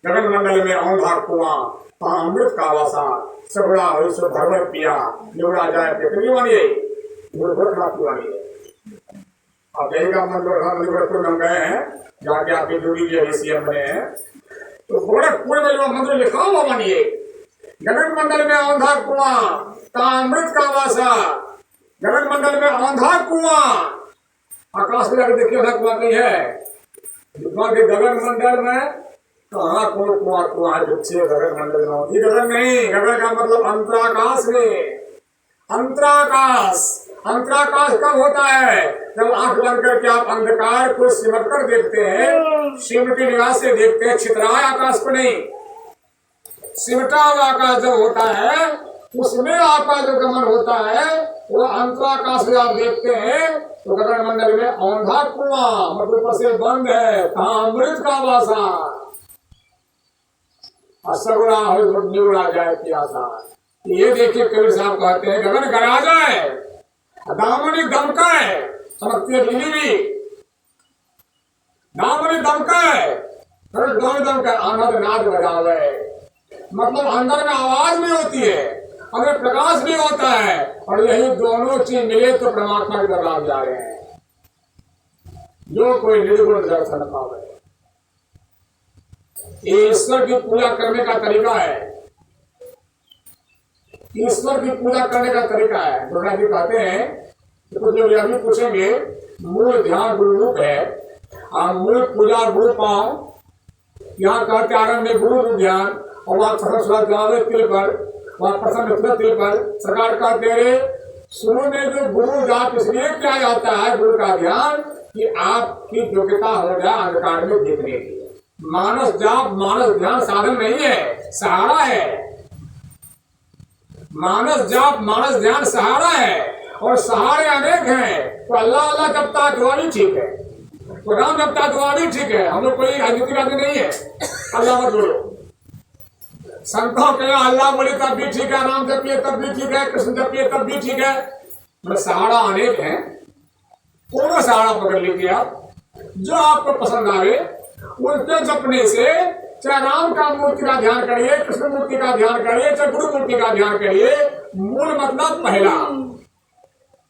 गगन मंडल में औंधा कुआं, अमृत का वासा, सबड़ा विश्व भगवत पिया, निवड़ा जाए पृथ्वी वाणी, गोरखनाथ वाणी। अब यही का मतलब हम गए हैं, जाके आपकी जोड़ी भी सीएम बने हैं, तो गोरखपुर में जो मंदिर लिखा हुआ मानिए, गगन मंडल में औंधा कुआं, अमृत का वासा। गगन मंडल में औंधा कुआं, आकाश में जाकर देखिए औंधा कुआं नहीं है। गगन मंडल में कहाँ कोई कुआं कुआं है गगन मंडल में? ये गगन नहीं, गगन का मतलब अंतराकाश में। अंतराकाश, अंतराकाश कब होता है? जब आंख बंद करके आप अंधकार को सिमट कर देखते हैं, सिमट की निगाह से देखते हैं, छितराए आकाश को नहीं। सिमटा हुआ आकाश जब होता है उसमें आपका जो गमन होता है वो अंतराकाश में आप देखते हैं तो गगन मंडल में औंधा कुआं मतलब ऊपर से बंद है, कहा अमृत का वासा, असगुड़ा हो निगुड़ा जाए प्यासा। ये देखिए कबीर साहब कहते हैं गगन गरा जाए, दामनी दमकाए, समझती है बिजली भी, दामनी दमकाए, दामनी दमकाए, आनंद नाद बजावे। मतलब अंदर में आवाज भी होती है, अंदर प्रकाश भी होता है, और यही दोनों चीज मिले तो परमात्मा की तरफ जा रहे हैं। जो कोई निर्गुण दर्शन पावे, ईश्वर की पूजा करने का तरीका है, ईश्वर की पूजा करने का तरीका है। दुर्गा जी कहते हैं तो जो अभी पूछेंगे, मूल ध्यान गुरु रूप है, मूल पूजा गुरु पाओ। यहाँ कहते आरंभ में गुरु ध्यान, और वहाँ प्रथम तिल पर, वहाँ प्रथम तिल पर सरकार कहते रहे शुरू में जो गुरु जाप इसलिए किया जाता है गुरु का ध्यान कि आपकी योग्यता हो जाए अंधकार में देखने की। मानस जाप, मानस ध्यान साधन नहीं है, सहारा है। मानस जाप, मानस ध्यान सहारा है, और सहारे अनेक हैं। तो अल्लाह अल्लाह जपता दुआ भी ठीक है, तो राम जपता दुआ भी ठीक है। हम लोग कोई राजनीतिक आदमी नहीं है, अल्लाह मत बोलो। संतों के अल्लाह बोले तब भी ठीक है, राम जपिए तब भी ठीक है, कृष्ण जपिए तब भी ठीक है। मतलब सहारा अनेक है, पूरा सहारा पकड़ लीजिए आप, जो आपको पसंद आवे उनके जपने से, चाहे राम का मूर्ति का ध्यान करिए, कृष्ण मूर्ति का ध्यान करिए, चाहे गुरु मूर्ति का ध्यान करिए। मूल मतलब पहला,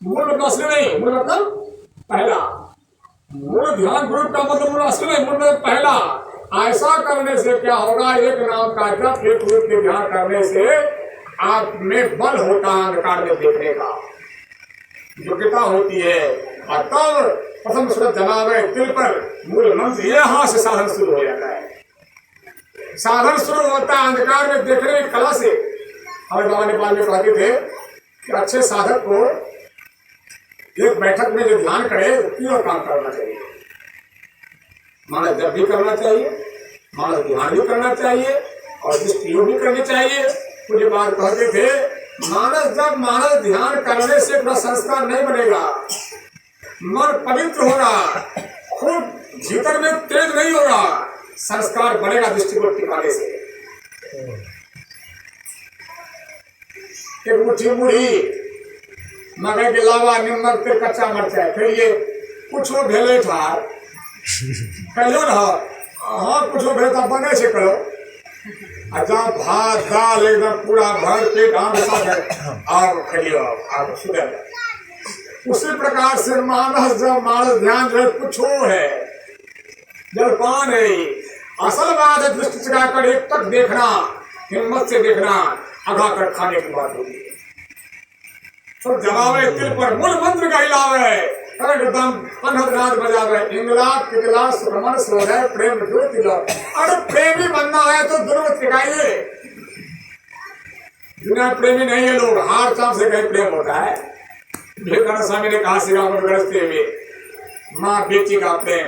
मूल मतलब असली नहीं, मूल मतलब पहला। मूल ध्यान गुरु का मतलब मूल असली नहीं, मूल मतलब पहला। ऐसा करने से क्या होगा, एक नाम का जप, एक रूप के ध्यान करने से आप में बल होता है अंधकार में देखने का, योग्यता होती है। और तब प्रथम सूरत जमावे तिल पर मूल मंत्र, यहाँ से साधन शुरू हो जाता है। साधन शुरू होता है अंधकार में देखने की कला से। हमारे बाबा नेपाल में कहते थे कि अच्छे साधक को एक बैठक में जो ध्यान करे तो क्यों काम करना चाहिए, मानस जब भी करना चाहिए, मानस ध्यान भी करना चाहिए, और दृष्टि भी करनी चाहिए। कुछ बात कहते थे मानस जब मानस ध्यान करने से अपना संस्कार नहीं बनेगा, मन पवित्र होगा, खूब भीतर में तेज नहीं होगा, संस्कार बढ़ेगा दृष्टिकोण टिकाने से। एक मुट्ठी मुढ़ी मकई के अलावा नमक तेल कच्चा मिर्चा, फिर ये कुछ भेले था कहो ना, हाँ कुछ भेले था बने से करो, अच्छा भात दाल एकदम पूरा भर पेट आम साथ और खिलियो आप सुबह। उसी प्रकार से मानस जब मानस ध्यान जो कुछ है, जलपान है, असल बात है दृष्टि चढ़ाकर एक तक देखना, हिम्मत से देखना, आधा कर खाने की बात होगी। तो जमावे तिल पर मूल मंत्र का हिलावे, एकदम अनहदनाद बजावे, इंगलाब कितला सुरमन सोहे प्रेम ज्योति लो। अरे प्रेमी बनना है तो दुर्मत सिखाइए, बिना प्रेमी नहीं है लोग, हार चाम से कहीं प्रेम होता है। विवेकानंद स्वामी ने कहा सिगा में गरजते हुए, माँ बेटी का प्रेम,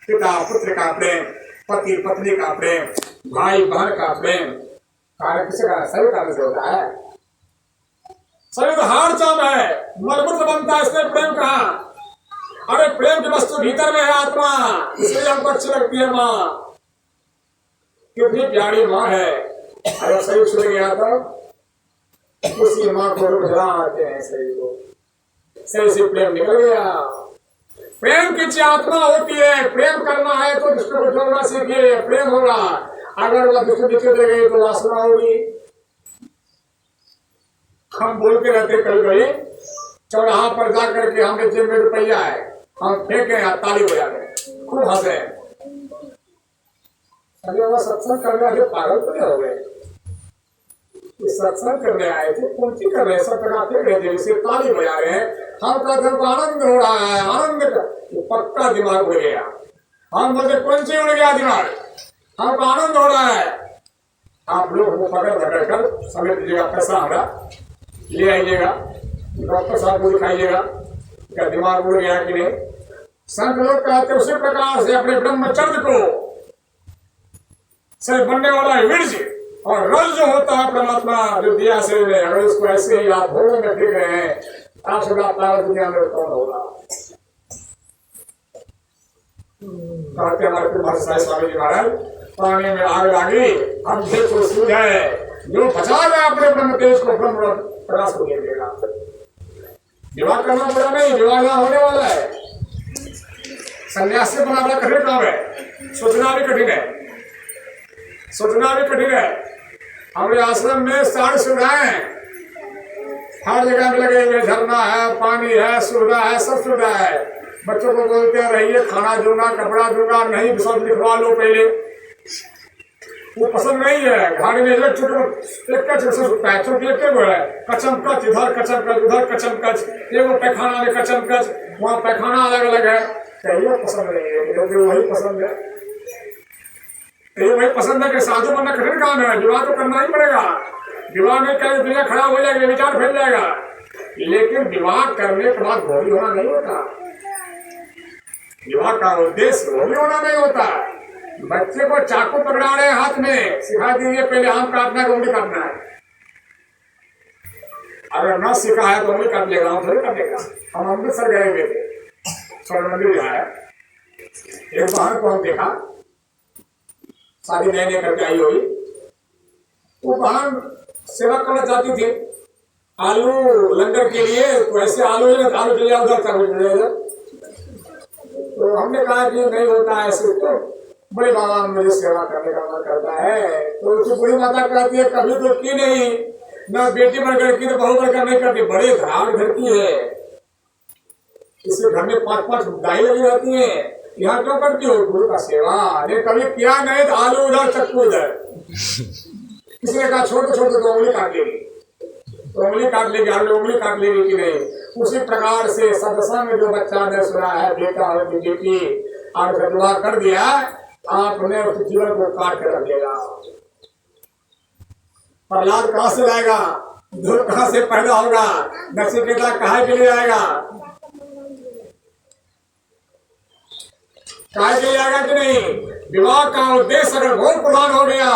पिता पुत्र का प्रेम, पति पत्नी का प्रेम, भाई बहन का प्रेम, कार्य किसी का सही कार्य से होता है। सभी तो हार चाम है, मलमूत्र बनता है, इसने प्रेम कहा। अरे प्रेम की वस्तु भीतर में है आत्मा, इसलिए हमको अच्छी लगती है माँ, कितनी प्यारी माँ है। अरे सही छूट गया तो उसी माँ को रुझा आते हैं, सही को सही से प्रेम निकल गया। प्रेम की आत्मा होती है, प्रेम करना है तो दृष्टि को जोड़ना सीखिए, प्रेम होगा। अगर वह दृष्टि दिखे गई तो वासना होगी। हम बोलते रहते कभी कभी चौराहा पर जाकर के हमने जेब में रुपया है, हम फेंके या ताली बजा गए, खूब हंसे। अरे वह सत्संग करने वाले पागल तो नहीं हो गए, सत्संग करने आए थे, पूंची कर रहे, सब जगह फेंक रहे थे, इसे ताली बजा रहे हैं। हम कहते हमको आनंद हो रहा है, आनंद का पक्का दिमाग उड़ गया। हम बोलते पूंची उड़ गया दिमाग, हमको आनंद हो रहा है। आप लोग वो पकड़ पकड़ कर समय दीजिएगा, पैसा हमारा ले आइएगा, डॉक्टर साहब को दिखाइएगा क्या दिमाग उड़ गया कि नहीं। संत लोग कहते उसी प्रकार से अपने ब्रह्मचर्य को से बनने वाला है वीर्ज और रज जो होता है परमात्मा जो दिया से, अगर इसको ऐसे ही आप भोगों में फिर रहे हैं, आप सदा पार दुनिया में कौन होगा। कहते हमारे कुमार स्वामी जी महाराज, पानी में आग लगी, हम को सूझ है, जो बचा रहे अपने ब्रह्म तेज को, ब्रह्म प्रकाश को दे देगा। विवाह करना पड़ा नहीं, विवाह होने वाला है। सन्यासी बना बड़ा कठिन काम है, सोचना भी कठिन है, सोचना भी कठिन है। हमारे आश्रम में सारी सुविधाएं हर जगह में लगे हुए, झरना है, पानी है, सुविधा है, सब सुविधा है। बच्चों को बोलते रहिए, खाना दूंगा, कपड़ा दूंगा, नहीं सब लिखवा लो पहले, वो पसंद नहीं है। गाड़ी में एक सुनता है, छोटी एक है, कचम कच इधर, कचम कच उधर, कचम कच, एगो पैखाना में कचम कच, वहाँ पैखाना अलग अलग है, कहिए पसंद नहीं है, वही पसंद है, कहिए वही पसंद है कि साधु बनना कठिन काम है, विवाह तो करना ही पड़ेगा। विवाह में कहीं दुनिया खराब हो जाएगी, विचार फैल जाएगा, लेकिन विवाह करने के बाद भोगी होना नहीं होता। विवाह का उद्देश्य भोगी होना नहीं होता। बच्चे को चाकू पकड़ा रहे हाथ में, सिखा दीजिए पहले आम काटना है, उंगली काटना है। अगर न सीखा है तो उंगली काट लेगा, हम थोड़ी काट लेगा। हम अमृतसर गए हुए थे, स्वर्ण मंदिर जाए, एक बहन को हम देखा, शादी नए नए करके आई हुई, वो बहन सेवा करना चाहती थी आलू लंगर के लिए, तो ऐसे आलू चले उधर, तो हमने कहा कि नहीं होता है ऐसे, तो बड़े बाबा मुझे सेवा करने का मन करता है। तो उसकी बुढ़ी माता कहती है कभी तो की नहीं, न बेटी बनकर की, तो बहू बनकर नहीं करती, बड़े घराट घर की है, इसके घर में 5-5 दाई लगी रहती है, यहाँ क्यों करती हो गुरु का सेवा। अरे कभी किया नहीं तो आलू उधर चक्कू उधर, किसी ने कहा छोटे छोटे तो उंगली काट लेगी, तो उंगली काट लेगी, आलू उंगली काट लेगी कि नहीं। उसी प्रकार से सत्संग जो बच्चा ने सुना है, बेटा हो कि बेटी, और दुआ कर दिया, आपने उस जीवन को काट कर रख लेगा। प्रहलाद कहाँ से लाएगा, ध्रुव कहाँ से पैदा होगा, नचिकेता कहाँ के लिए आएगा, कहाँ के लिए आएगा कि नहीं। विवाह का उद्देश्य अगर बहुत प्रधान हो गया,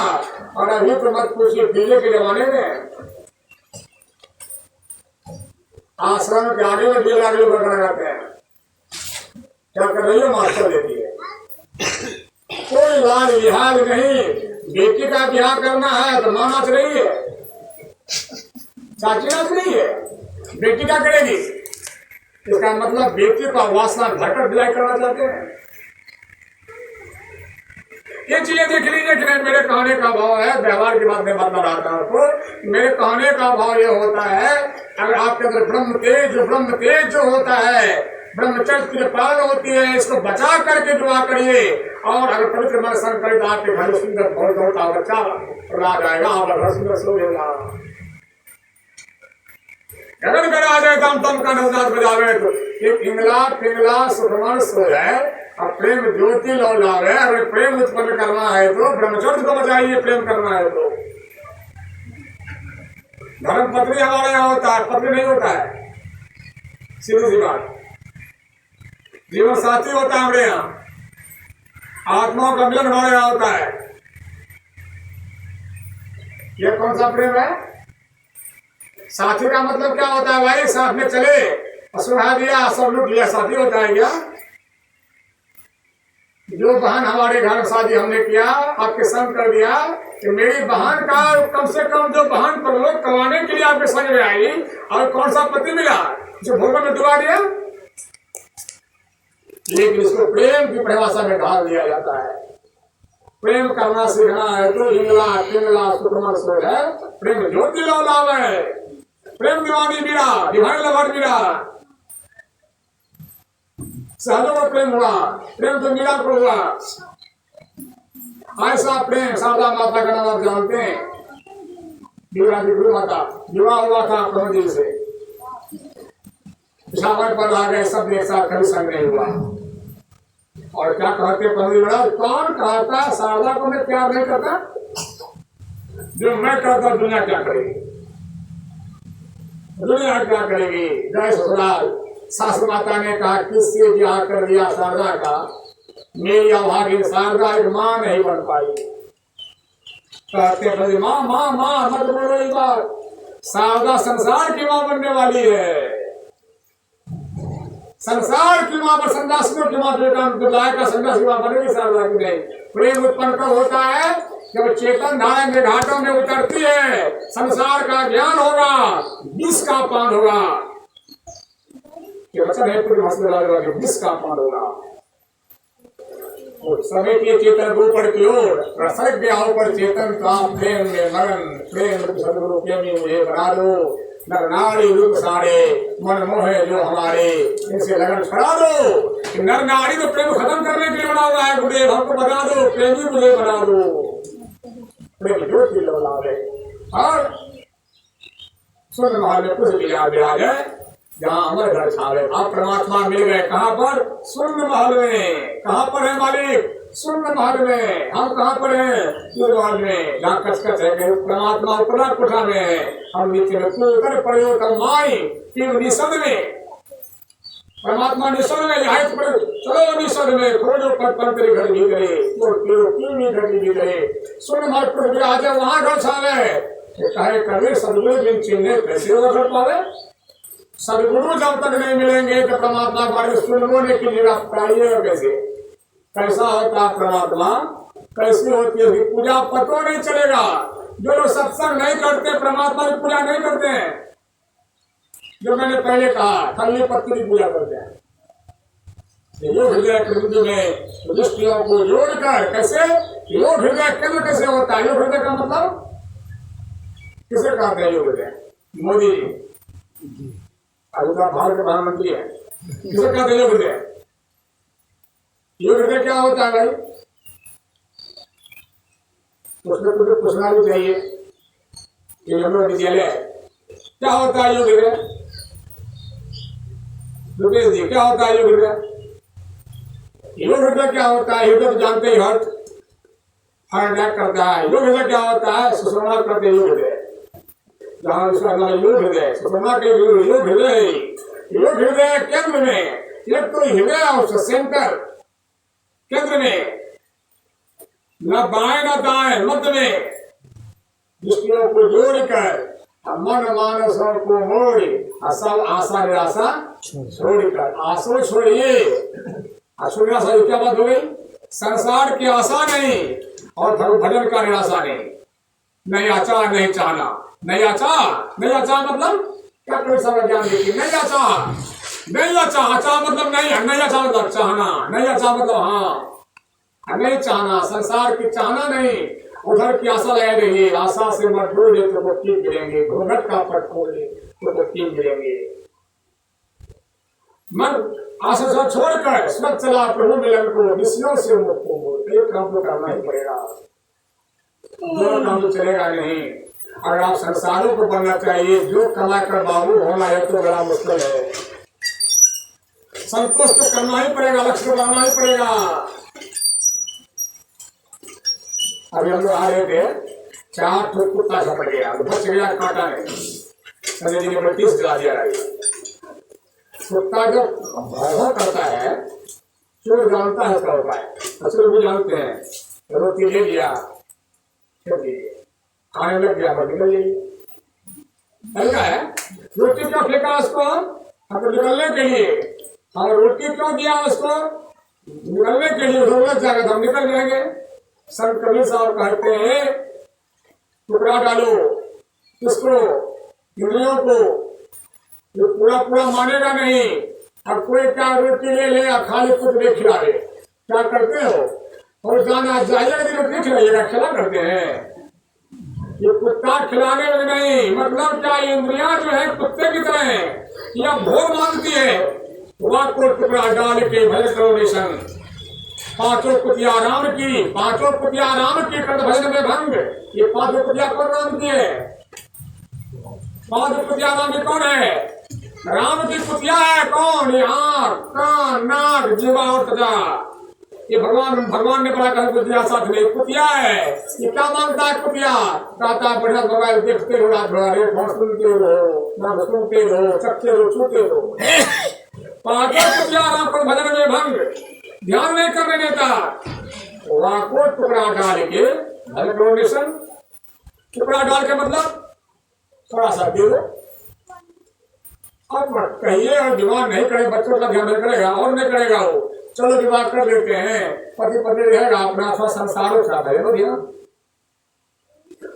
और अभी तो मत पूछिए पीले के जमाने में आश्रम के आगे में 2 लाख लोग लगाते हैं, क्या कर रही है? मास्टर देती है। कोई लाज लिहाज नहीं, बेटी का ब्याह करना है तो माँ नाच रही है, चाची नाच रही है, बेटी क्या करेगी? इसका मतलब बेटी का वासना भरकर विदाई करना चाहते हैं। ये चीजें देख लीजिए कि नहीं, मेरे कहने का भाव है, व्यवहार की बात में बता रहा हूं आपको। मेरे कहने का भाव ये होता है, अगर आपके अंदर ब्रह्म तेज जो होता है, ब्रह्मचर्य की पालन होती है, इसको बचा करके दुआ करिए। और अगर पवित्र मन स्मरण करें तो आपके घर में सुंदर बहुत का बच्चा ला जाएगा, आपका घर सुंदर सो जाएगा। गगन कर आ जाए दम दम का नवजात बजावे तो ये पिंगला सुखमन सो है और प्रेम ज्योति लो लावे। अगर प्रेम उत्पन्न करना है तो ब्रह्मचर्य को बचाइए, प्रेम करना है तो। धर्म पत्नी हमारे यहाँ होता है, पत्नी नहीं होता है, सीधी सी बात। जीवन साथी होता है हमारे यहाँ, आत्माओं का मिलन हमारे यहाँ होता है। ये कौन सा प्रेम है? साथी का मतलब क्या होता है भाई? साथ में चले और सुना दिया, सब लूट लिया, साथी होता है क्या? जो बहन हमारे घर शादी हमने किया, आपके संग कर दिया कि मेरी बहन का कम से कम जो बहन प्रलोक करवाने के लिए आपके संग में आई, और कौन सा पति मिला जो भोगों में डुबा दिया? लेकिन इसको प्रेम की परिभाषा में ढाल दिया जाता है। प्रेम करना सीखना है तो इंगला सुखमन सो है, प्रेम ज्योति लो लाव है, प्रेम दीवानी मीरा, डिवाइन लवर मीरा। सहजों को प्रेम हुआ, प्रेम तो मीरा को हुआ। ऐसा प्रेम शारदा माता का नाम आप जानते हैं, मीरा की माता, विवाह हुआ था प्रभु जी से, पिछावर पर आ गए, सब एक साथ कभी संग नहीं हुआ। और क्या कहते प्रभु बड़ा, कौन कहता शारदा को मैं प्यार नहीं करता? जो मैं करता दुनिया क्या करेगी? दुनिया क्या करेगी? जय ससुराल। सासु माता ने कहा किससे ब्याह कर दिया शारदा का, मेरी अभागी शारदा एक मां नहीं बन पाई। कहते प्रभु माँ माँ माँ मत बोलो एक बार, शारदा संसार की मां बनने वाली है। संसार की मां पर संन्यासियों की मां, बेटा का संन्यासी मां बनेगी शारदा की नहीं। प्रेम उत्पन्न कब होता है? जब चेतन धारा में घाटों में उतरती है, संसार का ज्ञान होगा, विष का पान होगा। ये वचन है पूरी मसले विष का पान होगा। समय के चेतन ऊपर की ओर रसक गया ऊपर चेतन का प्रेम में मगन, प्रेम सदगुरु प्रेमी मुझे बना दो। नर नारी रूप सारे मन मोहे जो हमारे, इनसे लगन छुड़ा दो। नर नारी तो प्रेम खत्म करने के लिए बना हुआ है, गुरुदेव हमको बना दो, प्रेमी मुझे बना दो। प्रेम ज्योति लो लावे। और स्वर्ण महल में कुछ विराज है जहाँ अमर घर छावे। आप परमात्मा मिल गए कहाँ पर? स्वर्ण महल में। कहाँ पर है मालिक? स्वर्ण महल में। हम कहाँ पर हैं? महल में। जहाँ कसकस है परमात्मा ऊपरा कोठा में है, हम नीचे में कर पड़े माई निषद में। परमात्मा निषद में यहाँ चलो निषद में खोजो पर तेरे घर भीतरे घर भीतरे। स्वर्ण महल पर विराज है, वहाँ घर छावे। कहे कभी सदगुरु जिन चिन्ह कैसे होगा घर पावे? सदगुरु जब तक नहीं मिलेंगे तो परमात्मा बारे सुनने के लिए पाइएगा कैसे? कैसा होता है परमात्मा, कैसी होती है पूजा, पता नहीं चलेगा। जो लोग सत्संग नहीं करते परमात्मा की पूजा नहीं करते हैं, जो मैंने पहले कहा थल्ली पत्ती की पूजा करते हैं। योग हृदय केंद्र में दृष्टियों को जोड़कर कैसे योग हृदय केंद्र कैसे होता है? योग हृदय का मतलब किसे कहते हैं? योग हृदय मोदी जी भारत के प्रधानमंत्री है, किसे कहते हैं योग हृदय? योग हृदय क्या होता है भाई? उसमें कुछ पूछना भी चाहिए। विद्यालय क्या होता है योग हृदय? रुपेश जी क्या होता है योग हृदय? योग हृदय क्या होता है? हृदय तो जानते ही हर्ट करता है। योग हृदय क्या होता है? सुषमा करते योग हृदय, जहाँ योग हृदय सुषमा के योग हृदय। योग हृदय केंद्र में, एक तो हृदय और सेंटर केंद्र में, न बाएं न दाएं, मध्य में दृष्टियों को जोड़कर मन मानसों को मोड़ सब आशा निराशा छोड़कर। आंसू छोड़िए, अशुभ से क्या बात हो गई? संसार की आशा नहीं और भजन का निराशा नहीं। नहीं आचा नहीं चाहना, नहीं आचा, नहीं आचा मतलब क्या? कोई समझ ज्ञान देखिए, नहीं आचा, नहीं आचा, आचा मतलब नहीं, नहीं आचा मतलब चाहना, नहीं आचा मतलब हाँ, नहीं चाहना, संसार की चाहना नहीं, उधर की आशा लगा रही। आशा से मत डोले तो वो तीन गिरेंगे, घूंघट का पट खोले तो वो तीन गिरेंगे। मन आशा से छोड़कर स्वच्छ चला प्रभु मिलन को, विषयों से मुक्त हो। एक काम तो करना ही पड़ेगा, दो काम तो चलेगा नहीं। अगर आप संसारों को बनना चाहिए, जो कमा कर बाबू होना है तो बड़ा मुश्किल है। संतोष तो करना ही पड़ेगा, लक्ष्य बनाना ही पड़ेगा। अभी हम लोग आ रहे थे, 4 ठोक कुत्ता झपट गया, बच गया कांटा नहीं, संजय जी ने 32 दिला दिया। कुत्ता जब भय करता है, चोर जानता है उसका उपाय, असल भी जानते हैं। रोटी ले लिया, खाने लग गया, बट निकल गई। हल्का है, रोटी क्यों फेंका उसको? हमको निकलने के लिए। और रोटी क्यों दिया उसको? निकलने के लिए। जरूरत जाएगा तो हम निकल जाएंगे। संत कबीर साहब कहते हैं, टुकड़ा डालो किसको? इंद्रियों को। ये पूरा पूरा मानेगा नहीं। अब कोई क्या रोटी ले ले और खाली कुतरे खिला दे, क्या करते हो? और जाना जाइएगा तो रोटी खिलाइएगा, खिला करते हैं। ये कुत्ता खिलाने में नहीं, मतलब क्या इंद्रियां जो है कुत्ते की तरह है, या भोग मांगती है। वह को टुकड़ा डाल के भजन करो निशन, पांचों कुतिया राम की, पांचों कुतिया राम की कर भजन में भंग। ये पांचों कुतिया कौन राम की है? पांचों कुतिया राम की कौन है? राम की कुतिया है कौन? ये आंख, कान, नाक, जीवा और त्वचा। ये भगवान ने बड़ा कहा कुतिया साथ में कुतिया है। ये क्या मांगता है कुतिया? कहता बढ़िया मोबाइल देखते हो, रात भर सुनते हो, ना सुनते हो, चखते हो, छूते हो। पांचों कुतिया राम को भजन में भंग, ध्यान नहीं करने देता। वहां को टुकड़ा डाल के भजन, टुकड़ा डाल के मतलब थोड़ा सा दे दो। अब कहिए और दिमाग नहीं करे, बच्चों का ध्यान नहीं करेगा और नहीं करेगा वो। चलो दिमाग कर लेते हैं, पति पत्नी रहेगा अपना, थोड़ा संसारों का भैया।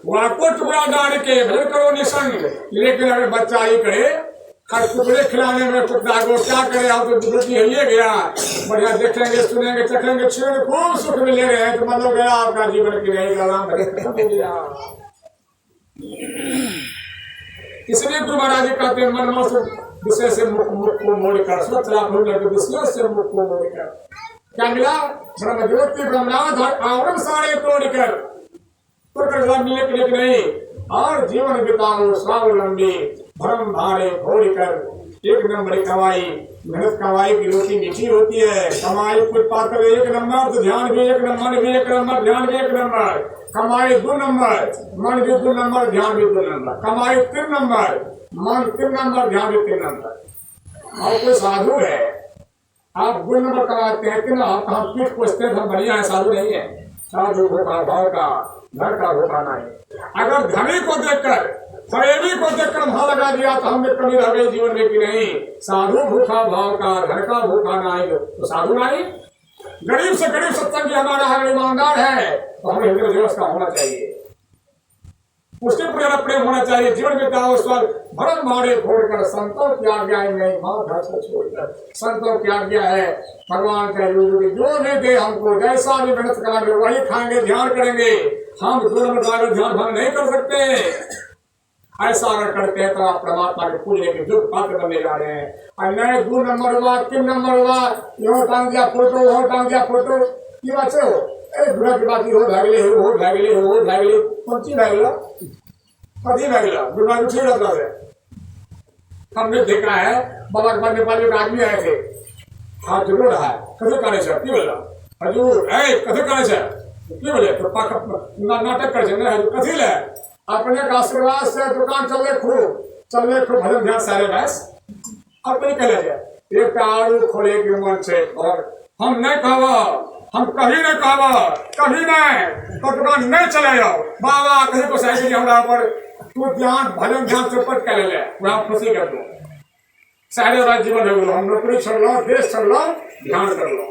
वहां को टुकड़ा डाल के भजन करो निसंग। लेकिन अगर बच्चा ही करे, हर टुकड़े खिलाने में कुत्ता को क्या करे? आप तो दुर्गति है ये गया, बढ़िया देखेंगे, सुनेंगे, चखेंगे, छेड़ खूब सुख में ले रहे हैं, तो मतलब गया आपका जीवन की रहेगा राम खत्म हो गया। इसलिए गुरु महाराज जी कहते हैं, मन विषय से मुख को मोड़कर, स्वच्छ विषयों से मुख को मोड़कर क्या मिला? ब्रह्म ज्योति ब्रह्मनाथ आवरण सारे तोड़कर, मिलने के लिए नहीं। और जीवन बिताओ स्वावलंबी, भ्रम भारे फोड़कर। एक नंबर कमाई, मेहनत कमाई की रोटी मीठी होती है। कमाई कुछ पाकर 1 नंबर, तो ध्यान भी 1 नंबर, भी 1 नंबर, ध्यान भी 1 नंबर। कमाई 2 नंबर, मन भी 2 नंबर, ध्यान भी 2 नंबर। कमाई 3 नंबर, मन 3 नंबर, ध्यान भी 3 नंबर। और कोई साधु है, आप 2 नंबर कमाते हैं कि ना, हम पीठ पोछते हैं, हम बढ़िया है, साधु नहीं है। साधु धोखा भाव का, घर का धोखा नहीं। अगर धनी को देखकर, फरेबी को देखकर भाव लगा दिया तो हमें कमी रह गई जीवन में कि नहीं। साधु भूखा भाव का, घर का भूखा नहीं, तो साधु नहीं। गरीब से गरीब सत्संगी हमारा हर ईमानदार है, तो हमें हृदय दिवस का होना चाहिए, उसके प्रेम प्रेम होना चाहिए। जीवन में दाव स्वर भरम भाड़े फोड़कर, संतों की आज्ञा नहीं, माँ घर से छोड़कर। संतों की आज्ञा है, भगवान का जो भी दे हमको, जैसा भी मेहनत कराएंगे वही खाएंगे, ध्यान करेंगे। हम दूर ध्यान भंग नहीं कर सकते। ऐसा अगर करते हैं तो आप परमात्मा के पूजने के दुख पात्र बनने जा रहे हैं। और नए 2 नंबर हुआ, 3 नंबर हुआ, यो टांग दिया फोटो, वो टांग दिया फोटो, ये बच्चे हो बुरा की बात, हो भागले हो भागले हो भागले, कौन सी भागला कभी भागला बीमारी उठी रहता है। हमने देखा है बाबा के नेपाली का आदमी आए थे, हाथ जोड़ रहा है, कभी करे सर क्यों बोला हजूर है, कभी करे सर क्यों बोले, तो नाटक कर कथी ले अपने का आशीर्वाद से दुकान चले खूब भजन ध्यान सारे बस अपने कह जाए। एक आड़ू खोले के मन से, और हम नहीं कहवा, हम कभी नहीं कहवा, कभी नहीं, तो दुकान नहीं चले जाओ बाबा कहीं को सही हमारा पर तू ध्यान भजन ध्यान चौपट कर ले, वहां खुशी कर दो। सारे जीवन हो, हम नौकरी छोड़ लो, देश छोड़ लो, ध्यान कर लो।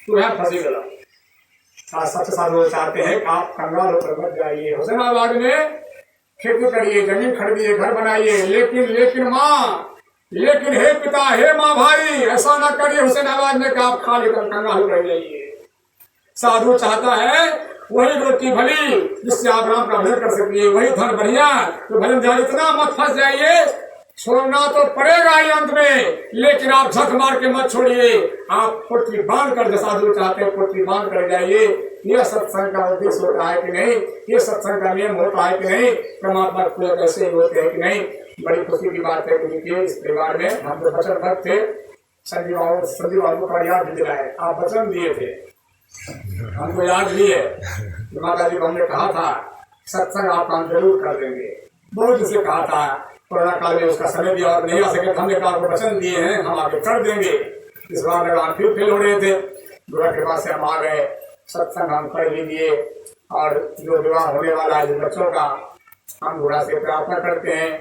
तुम्हें फंसी गया। सच साधु चाहते हैं कि आप कंगाल होकर मत जाइए। हुसैनाबाद में खेती करिए, जमीन खरीदिए, घर बनाइए, लेकिन माँ, लेकिन हे पिता, हे माँ भाई, ऐसा ना करिए हुसैनाबाद में कि आप खा लेकर कंगाल हो जाइए। साधु चाहता है वही रोटी भली जिससे आप राम का भजन कर सकिए, वही धन बढ़िया तो भजन जाए। इतना मत फंस जाइए, छोड़ना तो पड़ेगा ही अंत में, लेकिन आप झक मार के मत छोड़िए। आप पोटली बांध कर, जैसा साधु चाहते हैं पोटली बांध कर जाइए। यह सत्संग का उद्देश्य होता है कि नहीं, ये सत्संग का नियम होता है कि नहीं, परमात्मा पूरे कैसे होते हैं कि नहीं। बड़ी खुशी की बात है कि देखिए इस परिवार में हम तो वचन भक्त थे। संजीव बाबू का याद भी दिलाए, आप वचन दिए थे, हमको याद भी है। माता जी को हमने कहा था सत्संग आप काम जरूर कर देंगे, बहुत उसे कहा था। कोरोना काल में उसका समय दिया और नहीं आ सके, हमने कहा आपको वचन दिए हैं, हम आगे कर देंगे। इस बार लगान फिर फेल हो रहे थे, गुरु के पास से हम आ गए, सत्संग हम कर लीजिए। और जो विवाह होने वाला है जो बच्चों का, हम गुरु से प्रार्थना करते हैं